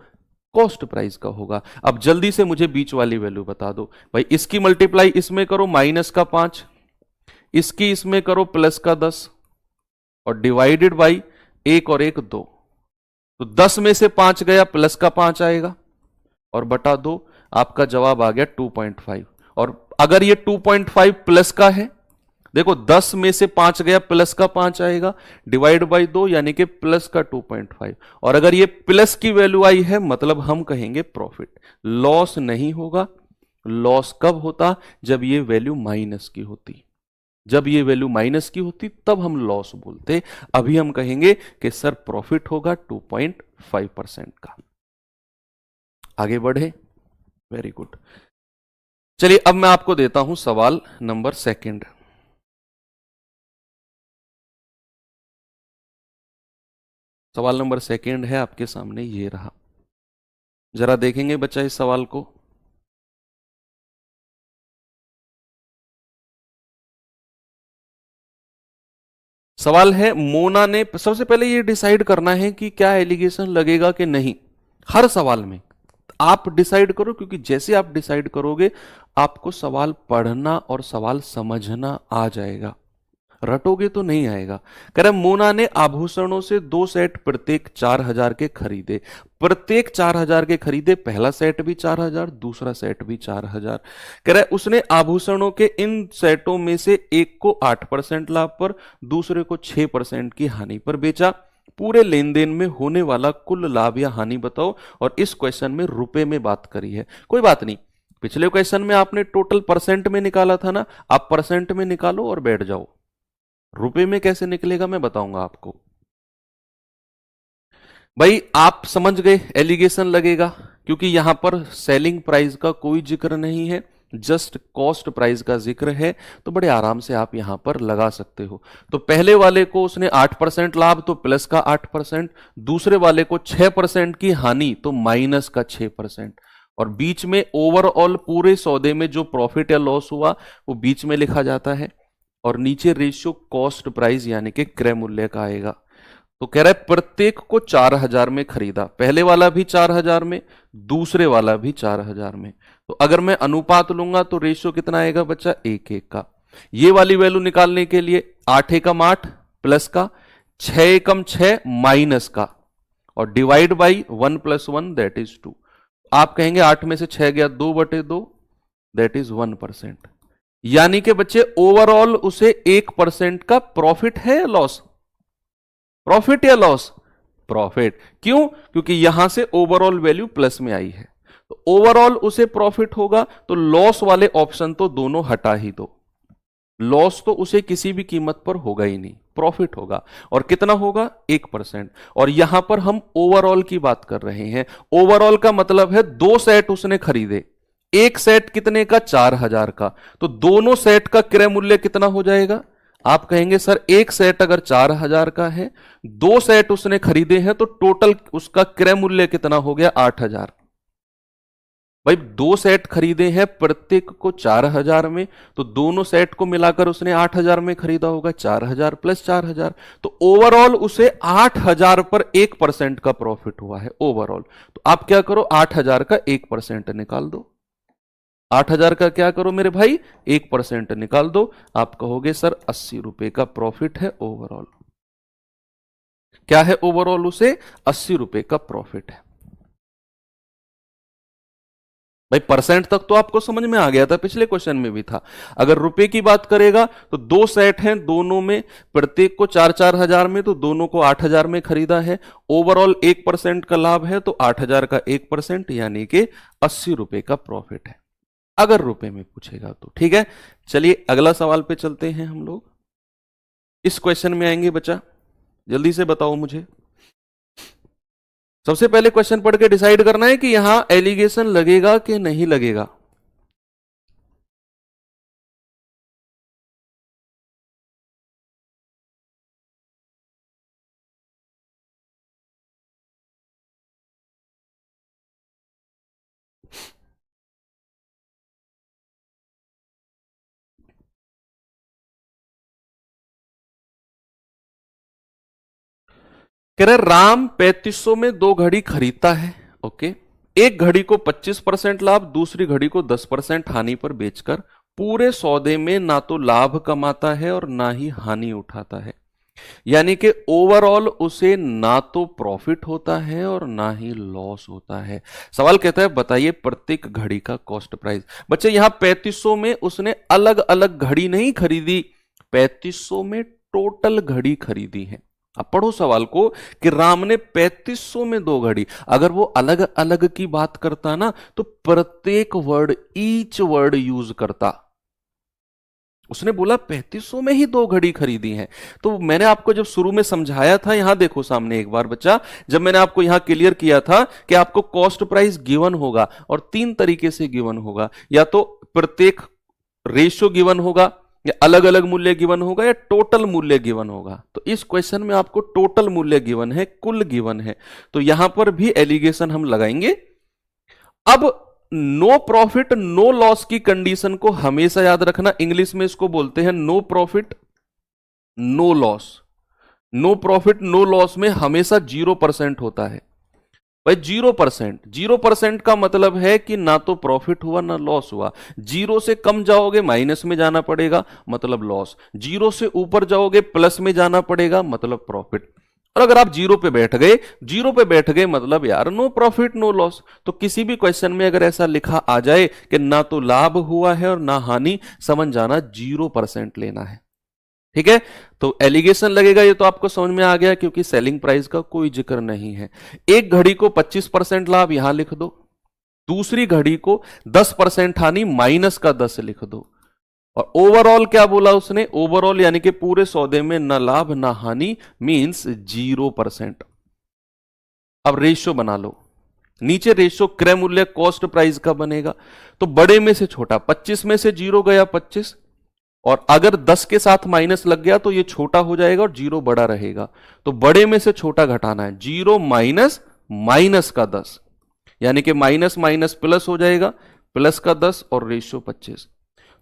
कॉस्ट प्राइस का होगा। अब जल्दी से मुझे बीच वाली वैल्यू बता दो भाई। इसकी मल्टीप्लाई इसमें करो माइनस का 5, इसकी इसमें करो प्लस का 10, और डिवाइडेड बाई 1 और 1 2। तो 10 में से 5 गया, प्लस का 5 आएगा, और बटा 2, आपका जवाब आ गया 2.5। और अगर ये 2.5 प्लस का है, देखो 10 में से 5 गया, प्लस का 5 आएगा, डिवाइड बाई 2 यानी कि प्लस का 2.5। और अगर ये प्लस की वैल्यू आई है मतलब हम कहेंगे प्रॉफिट। लॉस नहीं होगा। लॉस कब होता? जब ये वैल्यू माइनस की होती। जब ये वैल्यू माइनस की होती तब हम लॉस बोलते। अभी हम कहेंगे कि सर प्रॉफिट होगा 2.5% का। आगे बढ़े, वेरी गुड। चलिए अब मैं आपको देता हूं सवाल नंबर 2। सवाल नंबर 2 है आपके सामने, ये रहा। जरा देखेंगे बच्चा इस सवाल को। सवाल है मोना ने, सबसे पहले ये डिसाइड करना है कि क्या एलिगेशन लगेगा कि नहीं। हर सवाल में आप डिसाइड करो, क्योंकि जैसे आप डिसाइड करोगे आपको सवाल पढ़ना और सवाल समझना आ जाएगा। रटोगे तो नहीं आएगा। कह रहा मोना ने आभूषणों से 2 सेट प्रत्येक 4000 के खरीदे। प्रत्येक 4000 के खरीदे, पहला सेट भी 4000, दूसरा सेट भी 4000। कह रहा है उसने आभूषणों के इन सेटों में से एक को 8% लाभ पर, दूसरे को 6% की हानि पर बेचा। पूरे लेन देन में होने वाला कुल लाभ या हानि बताओ। और इस क्वेश्चन में रुपए में बात करी है। कोई बात नहीं, पिछले क्वेश्चन में आपने टोटल परसेंट में निकाला था ना, आप परसेंट में निकालो और बैठ जाओ। रुपए में कैसे निकलेगा मैं बताऊंगा आपको। भाई आप समझ गए एलिगेशन लगेगा, क्योंकि यहां पर सेलिंग प्राइस का कोई जिक्र नहीं है, जस्ट कॉस्ट प्राइस का जिक्र है। तो बड़े आराम से आप यहां पर लगा सकते हो। तो पहले वाले को उसने 8% लाभ, तो प्लस का 8%, दूसरे वाले को 6% की हानि, तो माइनस का 6%, और बीच में ओवरऑल पूरे सौदे में जो प्रॉफिट या लॉस हुआ वो बीच में लिखा जाता है। और नीचे रेशियो कॉस्ट प्राइस यानी कि क्रय मूल्य का आएगा। तो कह रहा है प्रत्येक को 4000 में खरीदा, पहले वाला भी 4000 में, दूसरे वाला भी 4000 में। तो अगर मैं अनुपात लूंगा तो रेशियो कितना आएगा बच्चा? 1-1 का। ये वाली वैल्यू निकालने के लिए 8 एकम 8 प्लस का, 6 एकम 6 माइनस का, और डिवाइड बाई 1 + 1 दैट इज 2। आप कहेंगे 8 में से 6 गया, 2/2 दैट इज 1%। यानी कि बच्चे ओवरऑल उसे 1% का प्रॉफिट है या लॉस? प्रॉफिट या लॉस? प्रॉफिट। क्यों? क्योंकि यहां से ओवरऑल वैल्यू प्लस में आई है, तो ओवरऑल उसे प्रॉफिट होगा। तो लॉस वाले ऑप्शन तो दोनों हटा ही दो। लॉस तो उसे किसी भी कीमत पर होगा ही नहीं, प्रॉफिट होगा। और कितना होगा? 1%। और यहां पर हम ओवरऑल की बात कर रहे हैं। ओवरऑल का मतलब है 2 सेट उसने खरीदे, एक सेट कितने का? 4000 का। तो दोनों सेट का क्रय मूल्य कितना हो जाएगा? आप कहेंगे सर एक सेट अगर 4,000 का है, 2 सेट उसने खरीदे हैं, तो टोटल उसका क्रय मूल्य कितना हो गया? 8,000। भाई 2 सेट खरीदे हैं, प्रत्येक को 4,000 में, तो दोनों सेट को मिलाकर उसने 8,000 में खरीदा होगा। 4,000 प्लस 4,000, तो ओवरऑल उसे 8,000 पर 1% का प्रॉफिट हुआ है ओवरऑल। तो आप क्या करो, 8,000 का 1% निकाल दो। 8,000 का क्या करो मेरे भाई, 1% निकाल दो। आप कहोगे सर 80 रुपए का प्रॉफिट है ओवरऑल। क्या है ओवरऑल? उसे 80 रुपए का प्रॉफिट है। भाई परसेंट तक तो आपको समझ में आ गया था, पिछले क्वेश्चन में भी था। अगर रुपए की बात करेगा तो 2 सेट हैं, दोनों में प्रत्येक को 4-4 हजार में, तो दोनों को 8,000 में खरीदा है। ओवरऑल 1% का लाभ है, तो 8,000 का 1% यानी कि 80 रुपए का प्रॉफिट है, अगर रुपए में पूछेगा तो। ठीक है, चलिए अगला सवाल पे चलते हैं हम लोग। इस क्वेश्चन में आएंगे बच्चा, जल्दी से बताओ मुझे। सबसे पहले क्वेश्चन पढ़ के डिसाइड करना है कि यहां एलिगेशन लगेगा कि नहीं लगेगा। कह रहे राम 3500 में 2 घड़ी खरीदता है। ओके, एक घड़ी को 25% लाभ, दूसरी घड़ी को 10% हानि पर बेचकर पूरे सौदे में ना तो लाभ कमाता है और ना ही हानि उठाता है। यानी कि ओवरऑल उसे ना तो प्रॉफिट होता है और ना ही लॉस होता है। सवाल कहता है बताइए प्रत्येक घड़ी का कॉस्ट प्राइस। बच्चे यहां 3500 में उसने अलग अलग घड़ी नहीं खरीदी, 3500 में टोटल घड़ी खरीदी है। अब पढ़ो सवाल को कि राम ने 3500 में 2 घड़ी, अगर वो अलग अलग की बात करता ना तो प्रत्येक वर्ड, ईच वर्ड यूज करता। उसने बोला 3500 में ही 2 घड़ी खरीदी है। तो मैंने आपको जब शुरू में समझाया था, यहां देखो सामने एक बार बच्चा, जब मैंने आपको यहां क्लियर किया था कि आपको कॉस्ट प्राइस गिवन होगा और 3 तरीके से गिवन होगा, या तो प्रत्येक रेशियो गिवन होगा, या अलग अलग मूल्य गिवन होगा, या टोटल मूल्य गिवन होगा। तो इस क्वेश्चन में आपको टोटल मूल्य गिवन है, कुल गिवन है, तो यहां पर भी एलिगेशन हम लगाएंगे। अब नो प्रॉफिट नो लॉस की कंडीशन को हमेशा याद रखना, इंग्लिश में इसको बोलते हैं no profit no loss. No profit no loss में हमेशा 0% होता है। भाई 0%, 0% का मतलब है कि ना तो प्रॉफिट हुआ ना लॉस हुआ। 0 से कम जाओगे माइनस में जाना पड़ेगा, मतलब लॉस। 0 से ऊपर जाओगे प्लस में जाना पड़ेगा, मतलब प्रॉफिट। और अगर आप 0 पे बैठ गए मतलब यार नो प्रॉफिट नो लॉस। तो किसी भी क्वेश्चन में अगर ऐसा लिखा आ जाए कि ना तो लाभ हुआ है और ना हानि, समझ जाना 0% लेना है। ठीक है, तो एलिगेशन लगेगा, ये तो आपको समझ में आ गया, क्योंकि सेलिंग प्राइस का कोई जिक्र नहीं है। एक घड़ी को 25% लाभ यहां लिख दो, दूसरी घड़ी को 10% हानि, -10 लिख दो। और ओवरऑल क्या बोला उसने? ओवरऑल यानी कि पूरे सौदे में ना लाभ ना हानि, मींस 0%। अब रेशियो बना लो, नीचे रेशियो क्रय मूल्य कॉस्ट प्राइस का बनेगा। तो बड़े में से छोटा, 25 में से 0 गया 25, और अगर 10 के साथ माइनस लग गया तो ये छोटा हो जाएगा और 0 बड़ा रहेगा। तो बड़े में से छोटा घटाना है, 0 माइनस माइनस का 10, यानी कि माइनस माइनस प्लस हो जाएगा, प्लस का 10 और रेशियो 25।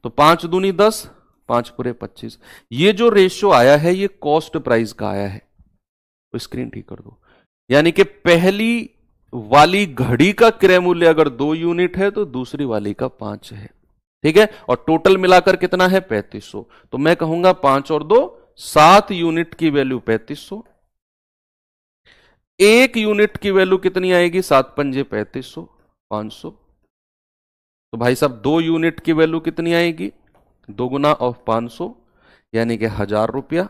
तो 5 दूनी 10, 5 पूरे 25। ये जो रेशियो आया है ये कॉस्ट प्राइस का आया है। तो स्क्रीन ठीक कर दो। यानी कि पहली वाली घड़ी का क्रय मूल्य अगर 2 यूनिट है तो दूसरी वाली का 5 है। ठीक है, और टोटल मिलाकर कितना है? 3500। तो मैं कहूंगा 5 और 2 7 यूनिट की वैल्यू 3500। 1 यूनिट की वैल्यू कितनी आएगी? 7 पंजे 3500, 500। तो भाई साहब 2 यूनिट की वैल्यू कितनी आएगी? 2 गुना 500 यानी कि 1000 रुपया।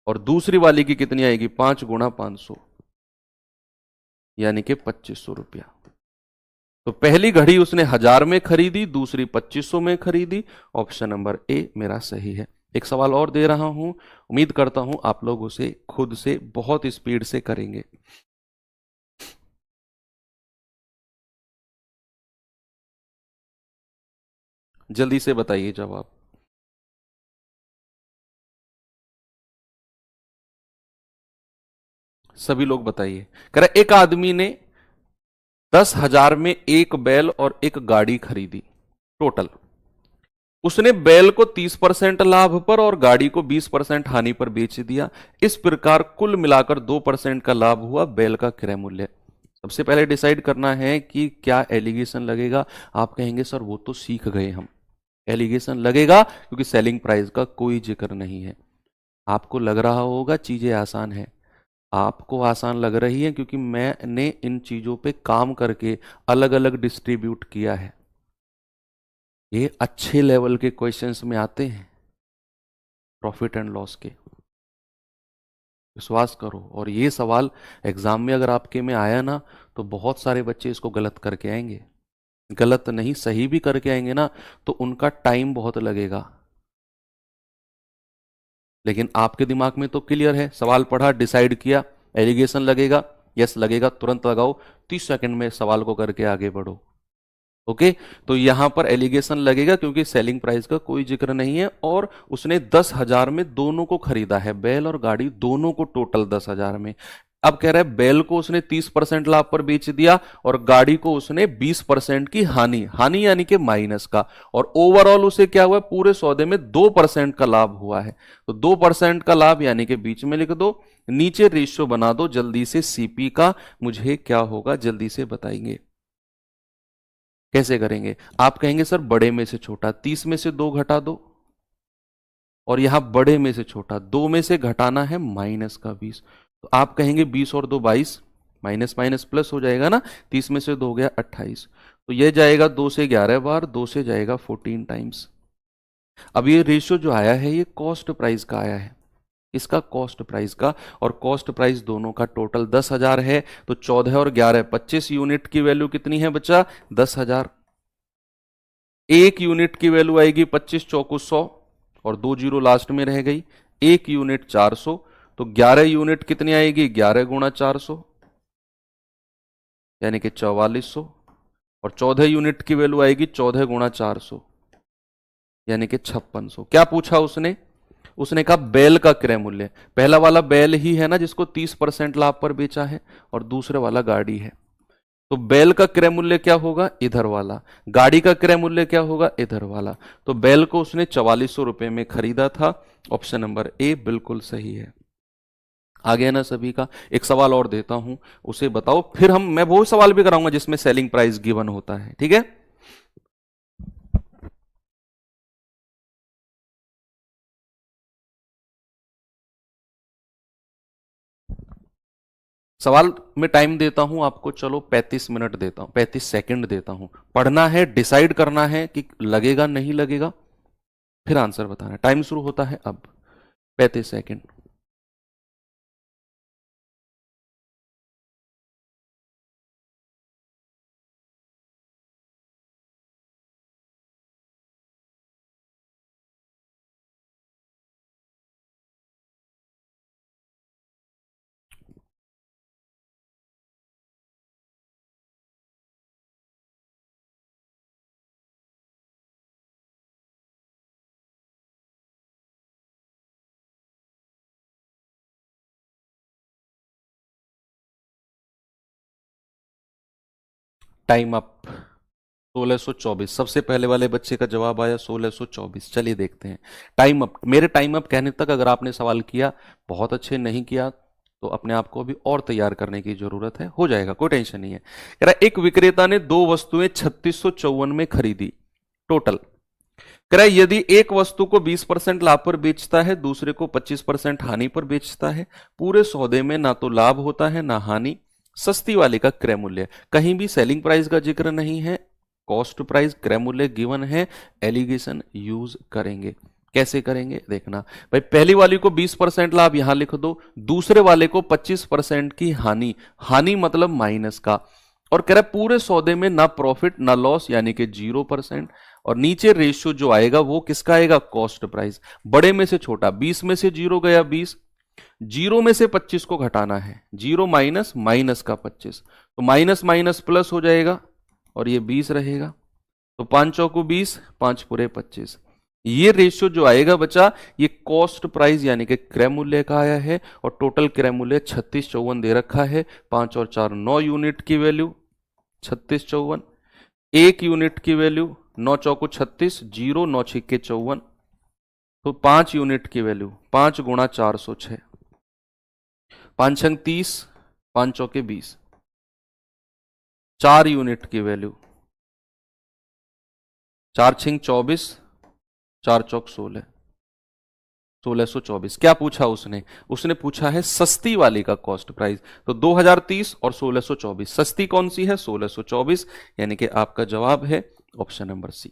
और दूसरी वाली की कितनी आएगी? 5 गुना 500 यानी कि 2500 रुपया। तो पहली घड़ी उसने 1000 में खरीदी, दूसरी 2500 में खरीदी। ऑप्शन नंबर ए मेरा सही है। एक सवाल और दे रहा हूं, उम्मीद करता हूं आप लोग उसे खुद से बहुत स्पीड से करेंगे। जल्दी से बताइए जवाब। सभी लोग बताइए। कह रहा एक आदमी ने 10,000 में एक बैल और एक गाड़ी खरीदी टोटल। उसने बैल को 30% लाभ पर और गाड़ी को 20% हानि पर बेच दिया। इस प्रकार कुल मिलाकर 2% का लाभ हुआ। बैल का क्रय मूल्य। सबसे पहले डिसाइड करना है कि क्या एलिगेशन लगेगा। आप कहेंगे सर वो तो सीख गए हम, एलिगेशन लगेगा क्योंकि सेलिंग प्राइस का कोई जिक्र नहीं है। आपको लग रहा होगा चीजें आसान है, आपको आसान लग रही है क्योंकि मैंने इन चीजों पे काम करके अलग अलग डिस्ट्रीब्यूट किया है। ये अच्छे लेवल के क्वेश्चंस में आते हैं, प्रॉफिट एंड लॉस के, विश्वास करो। और ये सवाल एग्जाम में अगर आपके में आया ना तो बहुत सारे बच्चे इसको गलत करके आएंगे, गलत नहीं सही भी करके आएंगे ना, तो उनका टाइम बहुत लगेगा। लेकिन आपके दिमाग में तो क्लियर है, सवाल पढ़ा, डिसाइड किया, एलिगेशन लगेगा, यस लगेगा, तुरंत लगाओ, 30 सेकंड में सवाल को करके आगे बढ़ो। ओके, तो यहां पर एलिगेशन लगेगा क्योंकि सेलिंग प्राइस का कोई जिक्र नहीं है और उसने 10,000 में दोनों को खरीदा है, बैल और गाड़ी दोनों को, टोटल 10,000 में। अब कह रहा है बैल को उसने 30% लाभ पर बेच दिया और गाड़ी को उसने 20% की हानि, हानि यानी कि माइनस का, और ओवरऑल उसे क्या हुआ, पूरे सौदे में 2% का लाभ हुआ है। तो 2% का लाभ यानी कि बीच में लिख दो, नीचे रेशियो बना दो जल्दी से सीपी का। मुझे क्या होगा जल्दी से बताएंगे, कैसे करेंगे। आप कहेंगे सर बड़े में से छोटा, 30 में से 2 घटा दो, और यहां बड़े में से छोटा 2 में से घटाना है माइनस का 20। तो आप कहेंगे 20 और 2 22, माइनस माइनस प्लस हो जाएगा ना, 30 में से 2 हो गया 28। तो ये जाएगा 2 से 11 बार, 2 से जाएगा 14 टाइम्स। अब ये रेशियो जो आया है ये कॉस्ट प्राइस का आया है, इसका कॉस्ट प्राइस का, और कॉस्ट प्राइस दोनों का टोटल 10,000 है। तो 14 और 11 25 यूनिट की वैल्यू कितनी है बच्चा, 10,000। एक यूनिट की वैल्यू आएगी 25 चौको 100 और 2 जीरो लास्ट में रह गई, एक यूनिट 400। तो 11 यूनिट कितनी आएगी, 11 गुणा 400 यानी कि 4400, और 14 यूनिट की वैल्यू आएगी 14 गुणा 400 यानी कि 5600। क्या पूछा उसने, उसने कहा बैल का क्रय मूल्य। पहला वाला बैल ही है ना जिसको 30% लाभ पर बेचा है, और दूसरे वाला गाड़ी है। तो बैल का क्रय मूल्य क्या होगा, इधर वाला। गाड़ी का क्रय मूल्य क्या होगा, इधर वाला। तो बैल को उसने 4400 रुपए में खरीदा था। ऑप्शन नंबर ए बिल्कुल सही है। आ गया ना सभी का। एक सवाल और देता हूं, उसे बताओ, फिर मैं वो सवाल भी कराऊंगा जिसमें सेलिंग प्राइस गिवन होता है, ठीक है। सवाल में टाइम देता हूं आपको, चलो 35 मिनट देता हूं, 35 सेकंड देता हूं। पढ़ना है, डिसाइड करना है कि लगेगा नहीं लगेगा, फिर आंसर बताना। टाइम शुरू होता है अब, 35 सेकंड। Time up. 1624, सबसे पहले वाले बच्चे का जवाब आया 1624। चलिए देखते हैं। टाइम अप, मेरे टाइम अप कहने तक अगर आपने सवाल किया, बहुत अच्छे, नहीं किया तो अपने आप को अभी और तैयार करने की जरूरत है, हो जाएगा, कोई टेंशन नहीं है। कह रहा एक विक्रेता ने 2 वस्तुएं 3654 में खरीदी टोटल। कह रहा यदि एक वस्तु को 20% लाभ पर बेचता है, दूसरे को 25% हानि पर बेचता है, पूरे सौदे में ना तो लाभ होता है ना हानि। सस्ती वाले का क्रय मूल्य, कहीं भी सेलिंग प्राइस का जिक्र नहीं है, कॉस्ट प्राइस, क्रय मूल्य गिवन है, एलिगेशन यूज करेंगे। कैसे करेंगे देखना भाई। पहली वाली को 20% लाभ यहां लिख दो, दूसरे वाले को 25% की हानि, हानि मतलब माइनस का, और कह रहा है पूरे सौदे में ना प्रॉफिट ना लॉस यानी कि 0%। और नीचे रेशियो जो आएगा वो किसका आएगा, कॉस्ट प्राइस। बड़े में से छोटा, 20 में से 0 गया 20, 0 में से 25 को घटाना है, 0 माइनस माइनस का 25, तो माइनस माइनस प्लस हो जाएगा और ये 20 रहेगा। तो 5 चौको 20, 5 पूरे 25। ये रेशियो जो आएगा बच्चा, ये कॉस्ट प्राइस यानी कि क्रय मूल्य का आया है, और टोटल क्रय मूल्य 3654 दे रखा है। 5 और 4 9 यूनिट की वैल्यू 3654, 1 यूनिट की वैल्यू 9 चौको 36, 0 9 छिक्के 54, तो 5 यूनिट की वैल्यू 5 गुणा 406, 5 छंग 30, 5 चौके 20, 4 यूनिट की वैल्यू 4 छिंग 24, 4 चौक 16, 1624। क्या पूछा उसने? उसने पूछा है सस्ती वाली का कॉस्ट प्राइस। तो 2030 और 1624, सस्ती कौन सी है? 1624, यानी कि आपका जवाब है ऑप्शन नंबर सी।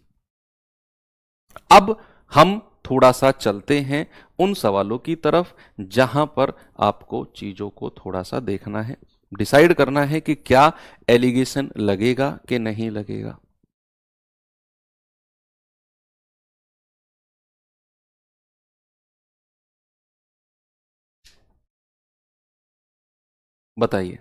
अब हम थोड़ा सा चलते हैं उन सवालों की तरफ जहां पर आपको चीजों को थोड़ा सा देखना है, डिसाइड करना है कि क्या एलिगेशन लगेगा कि नहीं लगेगा। बताइए,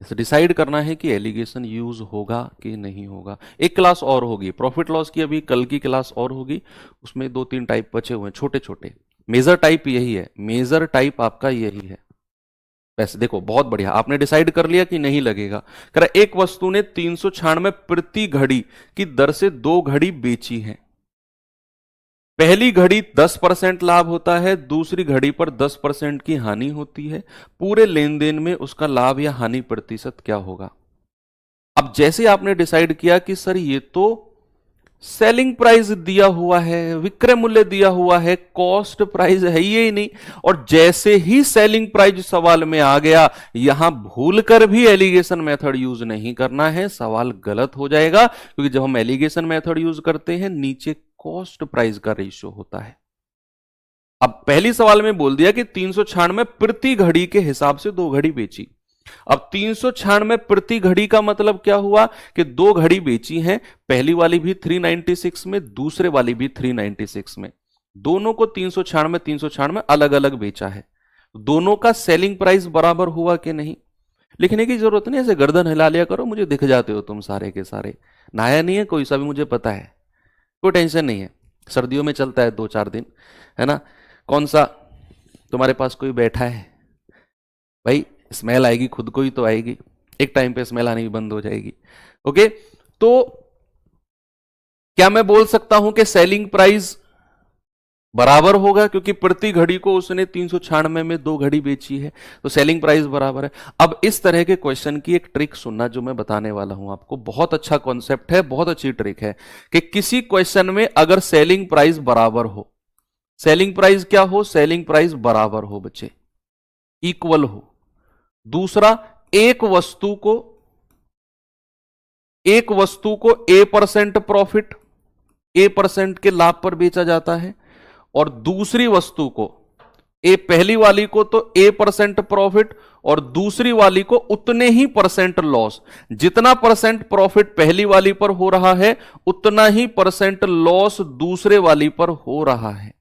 डिसाइड करना है कि एलिगेशन यूज होगा कि नहीं होगा। एक क्लास और होगी प्रॉफिट लॉस की, अभी कल की क्लास और होगी, उसमें 2-3 टाइप बचे हुए हैं छोटे छोटे। मेजर टाइप यही है, मेजर टाइप आपका यही है। वैसे देखो बहुत बढ़िया, आपने डिसाइड कर लिया कि नहीं लगेगा। कह रहा एक वस्तु ने 396 प्रति घड़ी की दर से 2 घड़ी बेची है। पहली घड़ी 10% लाभ होता है, दूसरी घड़ी पर 10% की हानि होती है। पूरे लेन देन में उसका लाभ या हानि प्रतिशत क्या होगा? अब जैसे आपने डिसाइड किया कि सर ये तो सेलिंग प्राइस दिया हुआ है, विक्रय मूल्य दिया हुआ है, कॉस्ट प्राइस है ही नहीं, और जैसे ही सेलिंग प्राइस सवाल में आ गया, यहां भूलकर भी एलिगेशन मेथड यूज नहीं करना है, सवाल गलत हो जाएगा। क्योंकि जब हम एलिगेशन मेथड यूज करते हैं, नीचे कॉस्ट प्राइस का रेशियो होता है। अब पहली सवाल में बोल दिया कि 396 प्रति घड़ी के हिसाब से 2 घड़ी बेची। अब 396 प्रति घड़ी का मतलब क्या हुआ कि 2 घड़ी बेची हैं, पहली वाली भी 396 में, दूसरे वाली भी 396 में, दोनों को 396 396 अलग अलग बेचा है। दोनों का सेलिंग प्राइस बराबर हुआ कि नहीं? लिखने की जरूरत नहीं, ऐसे गर्दन हिला लिया करो, मुझे दिख जाते हो तुम सारे के सारे। नहाया नहीं है कोई सा भी, मुझे पता है, कोई टेंशन नहीं है। सर्दियों में चलता है 2-4 दिन, है ना। कौन सा तुम्हारे पास कोई बैठा है भाई, स्मेल आएगी, खुद को ही तो आएगी, एक टाइम पे स्मेल आनी भी बंद हो जाएगी। ओके, तो क्या मैं बोल सकता हूं कि सेलिंग प्राइस बराबर होगा? क्योंकि प्रति घड़ी को उसने 396 में 2 घड़ी बेची है, तो सेलिंग प्राइस बराबर है। अब इस तरह के क्वेश्चन की एक ट्रिक सुनना जो मैं बताने वाला हूं आपको, बहुत अच्छा कॉन्सेप्ट है, बहुत अच्छी ट्रिक है कि किसी क्वेश्चन में अगर सेलिंग प्राइस बराबर हो, सेलिंग प्राइस क्या हो? सेलिंग प्राइस बराबर हो बच्चे, इक्वल हो। दूसरा, एक वस्तु को A% प्रॉफिट, A% के लाभ पर बेचा जाता है, और दूसरी वस्तु को पहली वाली को तो A% प्रॉफिट और दूसरी वाली को उतने ही परसेंट लॉस। जितना परसेंट प्रॉफिट पहली वाली पर हो रहा है, उतना ही परसेंट लॉस दूसरे वाली पर हो रहा है।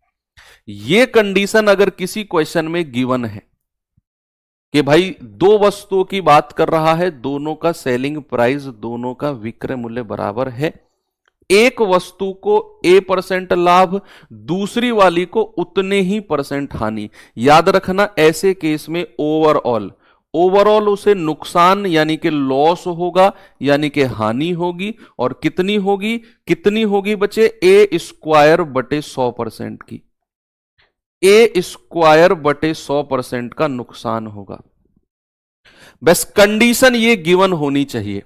यह कंडीशन अगर किसी क्वेश्चन में गिवन है कि भाई 2 वस्तुओं की बात कर रहा है, दोनों का सेलिंग प्राइस, दोनों का विक्रय मूल्य बराबर है, एक वस्तु को A% लाभ, दूसरी वाली को उतने ही परसेंट हानि। याद रखना, ऐसे केस में ओवरऑल उसे नुकसान यानी कि लॉस होगा, यानी कि हानि होगी, और कितनी होगी बच्चे? A² बटे 100% की, A² बटे 100% का नुकसान होगा। बस कंडीशन ये गिवन होनी चाहिए,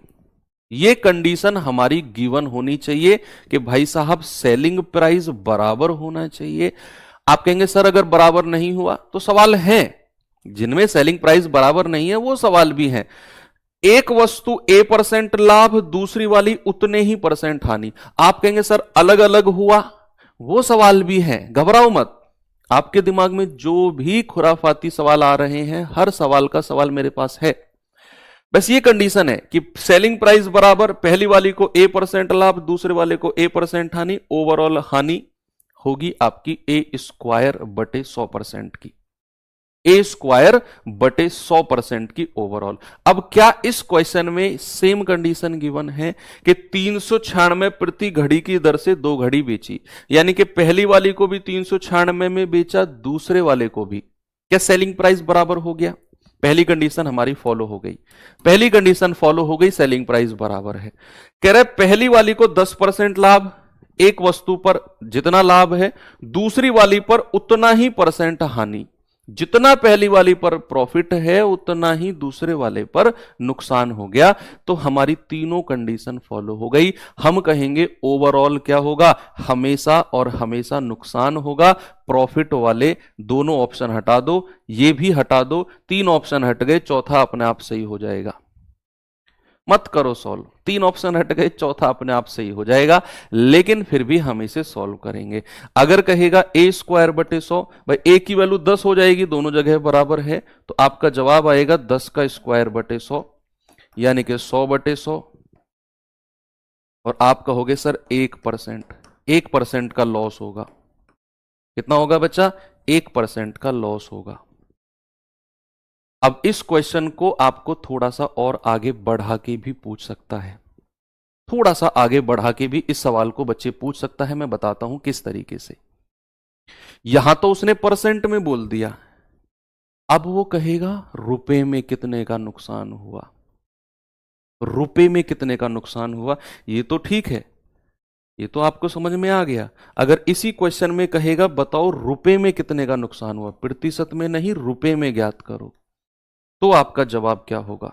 ये कंडीशन हमारी गिवन होनी चाहिए कि भाई साहब सेलिंग प्राइस बराबर होना चाहिए। आप कहेंगे सर अगर बराबर नहीं हुआ, तो सवाल है जिनमें सेलिंग प्राइस बराबर नहीं है, वो सवाल भी है। एक वस्तु A% लाभ, दूसरी वाली उतने ही परसेंट हानि। आप कहेंगे सर अलग अलग हुआ, वो सवाल भी है। घबराओ मत, आपके दिमाग में जो भी खुराफाती सवाल आ रहे हैं, हर सवाल का सवाल मेरे पास है। बस ये कंडीशन है कि सेलिंग प्राइस बराबर, पहली वाली को A% लाभ, दूसरे वाले को A% हानि, ओवरऑल हानि होगी आपकी A² बटे 100% की। ए स्क्वायर बटे 100% की ओवरऑल। अब क्या इस क्वेश्चन में सेम कंडीशन गिवन है कि 396 प्रति घड़ी की दर से 2 घड़ी बेची, यानी कि पहली वाली को भी 396 में बेचा, दूसरे वाले को भी, क्या सेलिंग प्राइस बराबर हो गया? पहली कंडीशन हमारी फॉलो हो गई, पहली कंडीशन फॉलो हो गई, सेलिंग प्राइस बराबर है। कह रहे पहली वाली को 10% लाभ, एक वस्तु पर जितना लाभ है दूसरी वाली पर उतना ही परसेंट हानि, जितना पहली वाली पर प्रॉफिट है उतना ही दूसरे वाले पर नुकसान हो गया। तो हमारी तीनों कंडीशन फॉलो हो गई। हम कहेंगे ओवरऑल क्या होगा, हमेशा और हमेशा नुकसान होगा। प्रॉफिट वाले दोनों ऑप्शन हटा दो, ये भी हटा दो, 3 ऑप्शन हट गए, चौथा अपने आप सही हो जाएगा। मत करो सॉल्व, 3 ऑप्शन हट गए, चौथा अपने आप सही हो जाएगा, लेकिन फिर भी हम इसे सॉल्व करेंगे। अगर कहेगा ए स्क्वायर बटे 100, भाई ए की वैल्यू 10 हो जाएगी, दोनों जगह बराबर है, तो आपका जवाब आएगा 10 का स्क्वायर बटे 100, यानी कि 100 बटे 100। और आप कहोगे सर 1%, 1% का लॉस होगा। कितना होगा बच्चा? 1% का लॉस होगा। अब इस क्वेश्चन को आपको थोड़ा सा और आगे बढ़ा के भी पूछ सकता है, थोड़ा सा आगे बढ़ा के भी इस सवाल को बच्चे पूछ सकता है। मैं बताता हूं किस तरीके से। यहां तो उसने परसेंट में बोल दिया, अब वो कहेगा रुपए में कितने का नुकसान हुआ, रुपए में कितने का नुकसान हुआ। ये तो ठीक है, ये तो आपको समझ में आ गया। अगर इसी क्वेश्चन में कहेगा बताओ रुपए में कितने का नुकसान हुआ, प्रतिशत में नहीं रुपए में ज्ञात करो, तो आपका जवाब क्या होगा?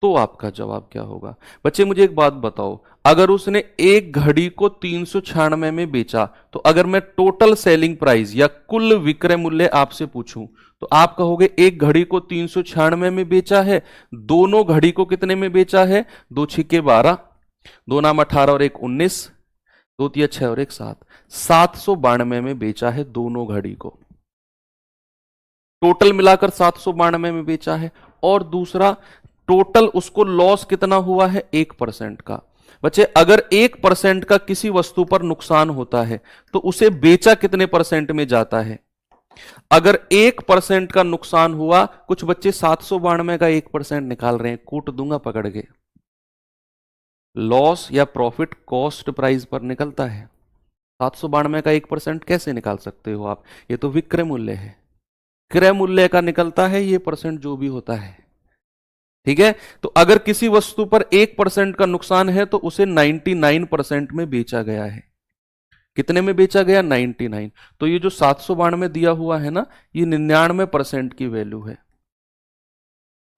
तो आपका जवाब क्या होगा? बच्चे मुझे एक बात बताओ, अगर उसने एक घड़ी को 396 में बेचा, तो अगर मैं टोटल सेलिंग प्राइस या कुल विक्रय मूल्य आपसे पूछूं, तो आप कहोगे एक घड़ी को 396 में बेचा है, दोनों घड़ी को कितने में बेचा है? 2 छिक्के 12, 2 नाम 18 और 1 19, 2 तिया 6 और 1 7, 792 में बेचा है दोनों घड़ी को, टोटल मिलाकर 792 में बेचा है। और दूसरा टोटल उसको लॉस कितना हुआ है? 1% का। बच्चे अगर 1% का किसी वस्तु पर नुकसान होता है तो उसे बेचा कितने परसेंट में जाता है? अगर 1% का नुकसान हुआ, कुछ बच्चे 792 का 1% निकाल रहे हैं, कूट दूंगा पकड़ के। लॉस या प्रॉफिट कॉस्ट प्राइस पर निकलता है, 792 का 1% कैसे निकाल सकते हो आप? ये तो विक्रय मूल्य है, क्रय मूल्य का निकलता है ये परसेंट जो भी होता है, ठीक है। तो अगर किसी वस्तु पर 1% का नुकसान है तो उसे 99% में बेचा गया है। कितने में बेचा गया? 99। तो ये जो 792 दिया हुआ है ना, ये 99% की वैल्यू है।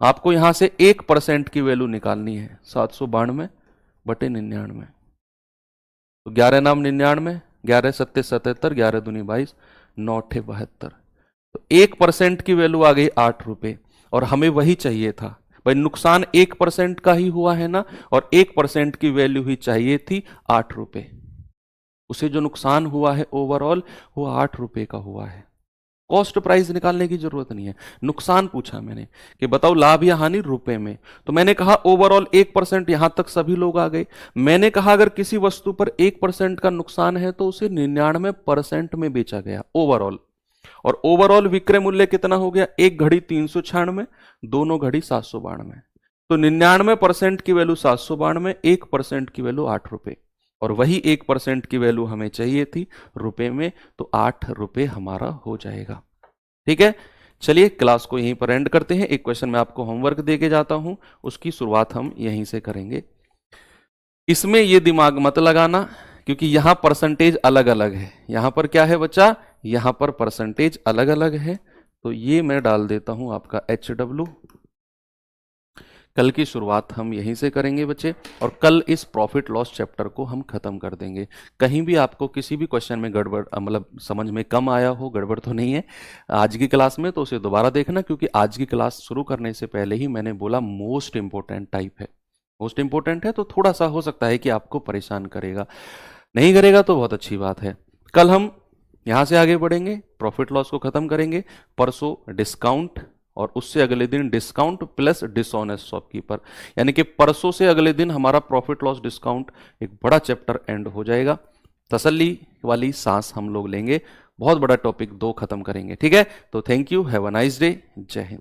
आपको यहां से 1% की वैल्यू निकालनी है, 792 बटे 99। तो 11 नाम 99, 11 सत्ते 77, 11 दूनी 22, 9 अठे 72। तो 1% की वैल्यू आ गई 8 रुपए, और हमें वही चाहिए था भाई। नुकसान 1% का ही हुआ है ना, और 1% की वैल्यू ही चाहिए थी 8 रुपए। उसे जो नुकसान हुआ है ओवरऑल वो 8 रुपए का हुआ है। कॉस्ट प्राइस निकालने की जरूरत नहीं है, नुकसान पूछा मैंने कि बताओ लाभ या हानि रुपए में, तो मैंने कहा ओवरऑल 1%, यहां तक सभी लोग आ गए। मैंने कहा अगर किसी वस्तु पर 1% का नुकसान है तो उसे 99% में बेचा गया ओवरऑल, और ओवरऑल विक्रय मूल्य कितना हो गया? एक घड़ी 396, दोनों घड़ी 792। तो 99% की वैल्यू 792, 1% की वैल्यू 8 रुपए, और वही 1% की वैल्यू हमें चाहिए थी रुपए में, तो 8 रुपए हमारा हो जाएगा। ठीक है, चलिए क्लास को यहीं पर एंड करते हैं। एक क्वेश्चन मैं आपको होमवर्क दे के जाता हूं, उसकी शुरुआत हम यहीं से करेंगे। इसमें ये दिमाग मत लगाना क्योंकि यहां परसेंटेज अलग अलग है। यहां पर क्या है बच्चा? यहां पर परसेंटेज अलग अलग है, तो ये मैं डाल देता हूं आपका HW। कल की शुरुआत हम यहीं से करेंगे बच्चे, और कल इस प्रॉफिट लॉस चैप्टर को हम खत्म कर देंगे। कहीं भी आपको किसी भी क्वेश्चन में गड़बड़ मतलब समझ में कम आया हो, गड़बड़ तो नहीं है आज की क्लास में, तो उसे दोबारा देखना, क्योंकि आज की क्लास शुरू करने से पहले ही मैंने बोला मोस्ट इंपॉर्टेंट टाइप है, मोस्ट इंपॉर्टेंट है, तो थोड़ा सा हो सकता है कि आपको परेशान करेगा। नहीं करेगा तो बहुत अच्छी बात है। कल हम यहां से आगे बढ़ेंगे, प्रॉफिट लॉस को खत्म करेंगे। परसों डिस्काउंट, और उससे अगले दिन डिस्काउंट प्लस डिसऑनेस्ट शॉपकीपर, यानी कि परसों से अगले दिन हमारा प्रॉफिट लॉस डिस्काउंट एक बड़ा चैप्टर एंड हो जाएगा। तसल्ली वाली सांस हम लोग लेंगे, बहुत बड़ा टॉपिक 2 खत्म करेंगे। ठीक है, तो thank you, have a nice day, जय हिंद।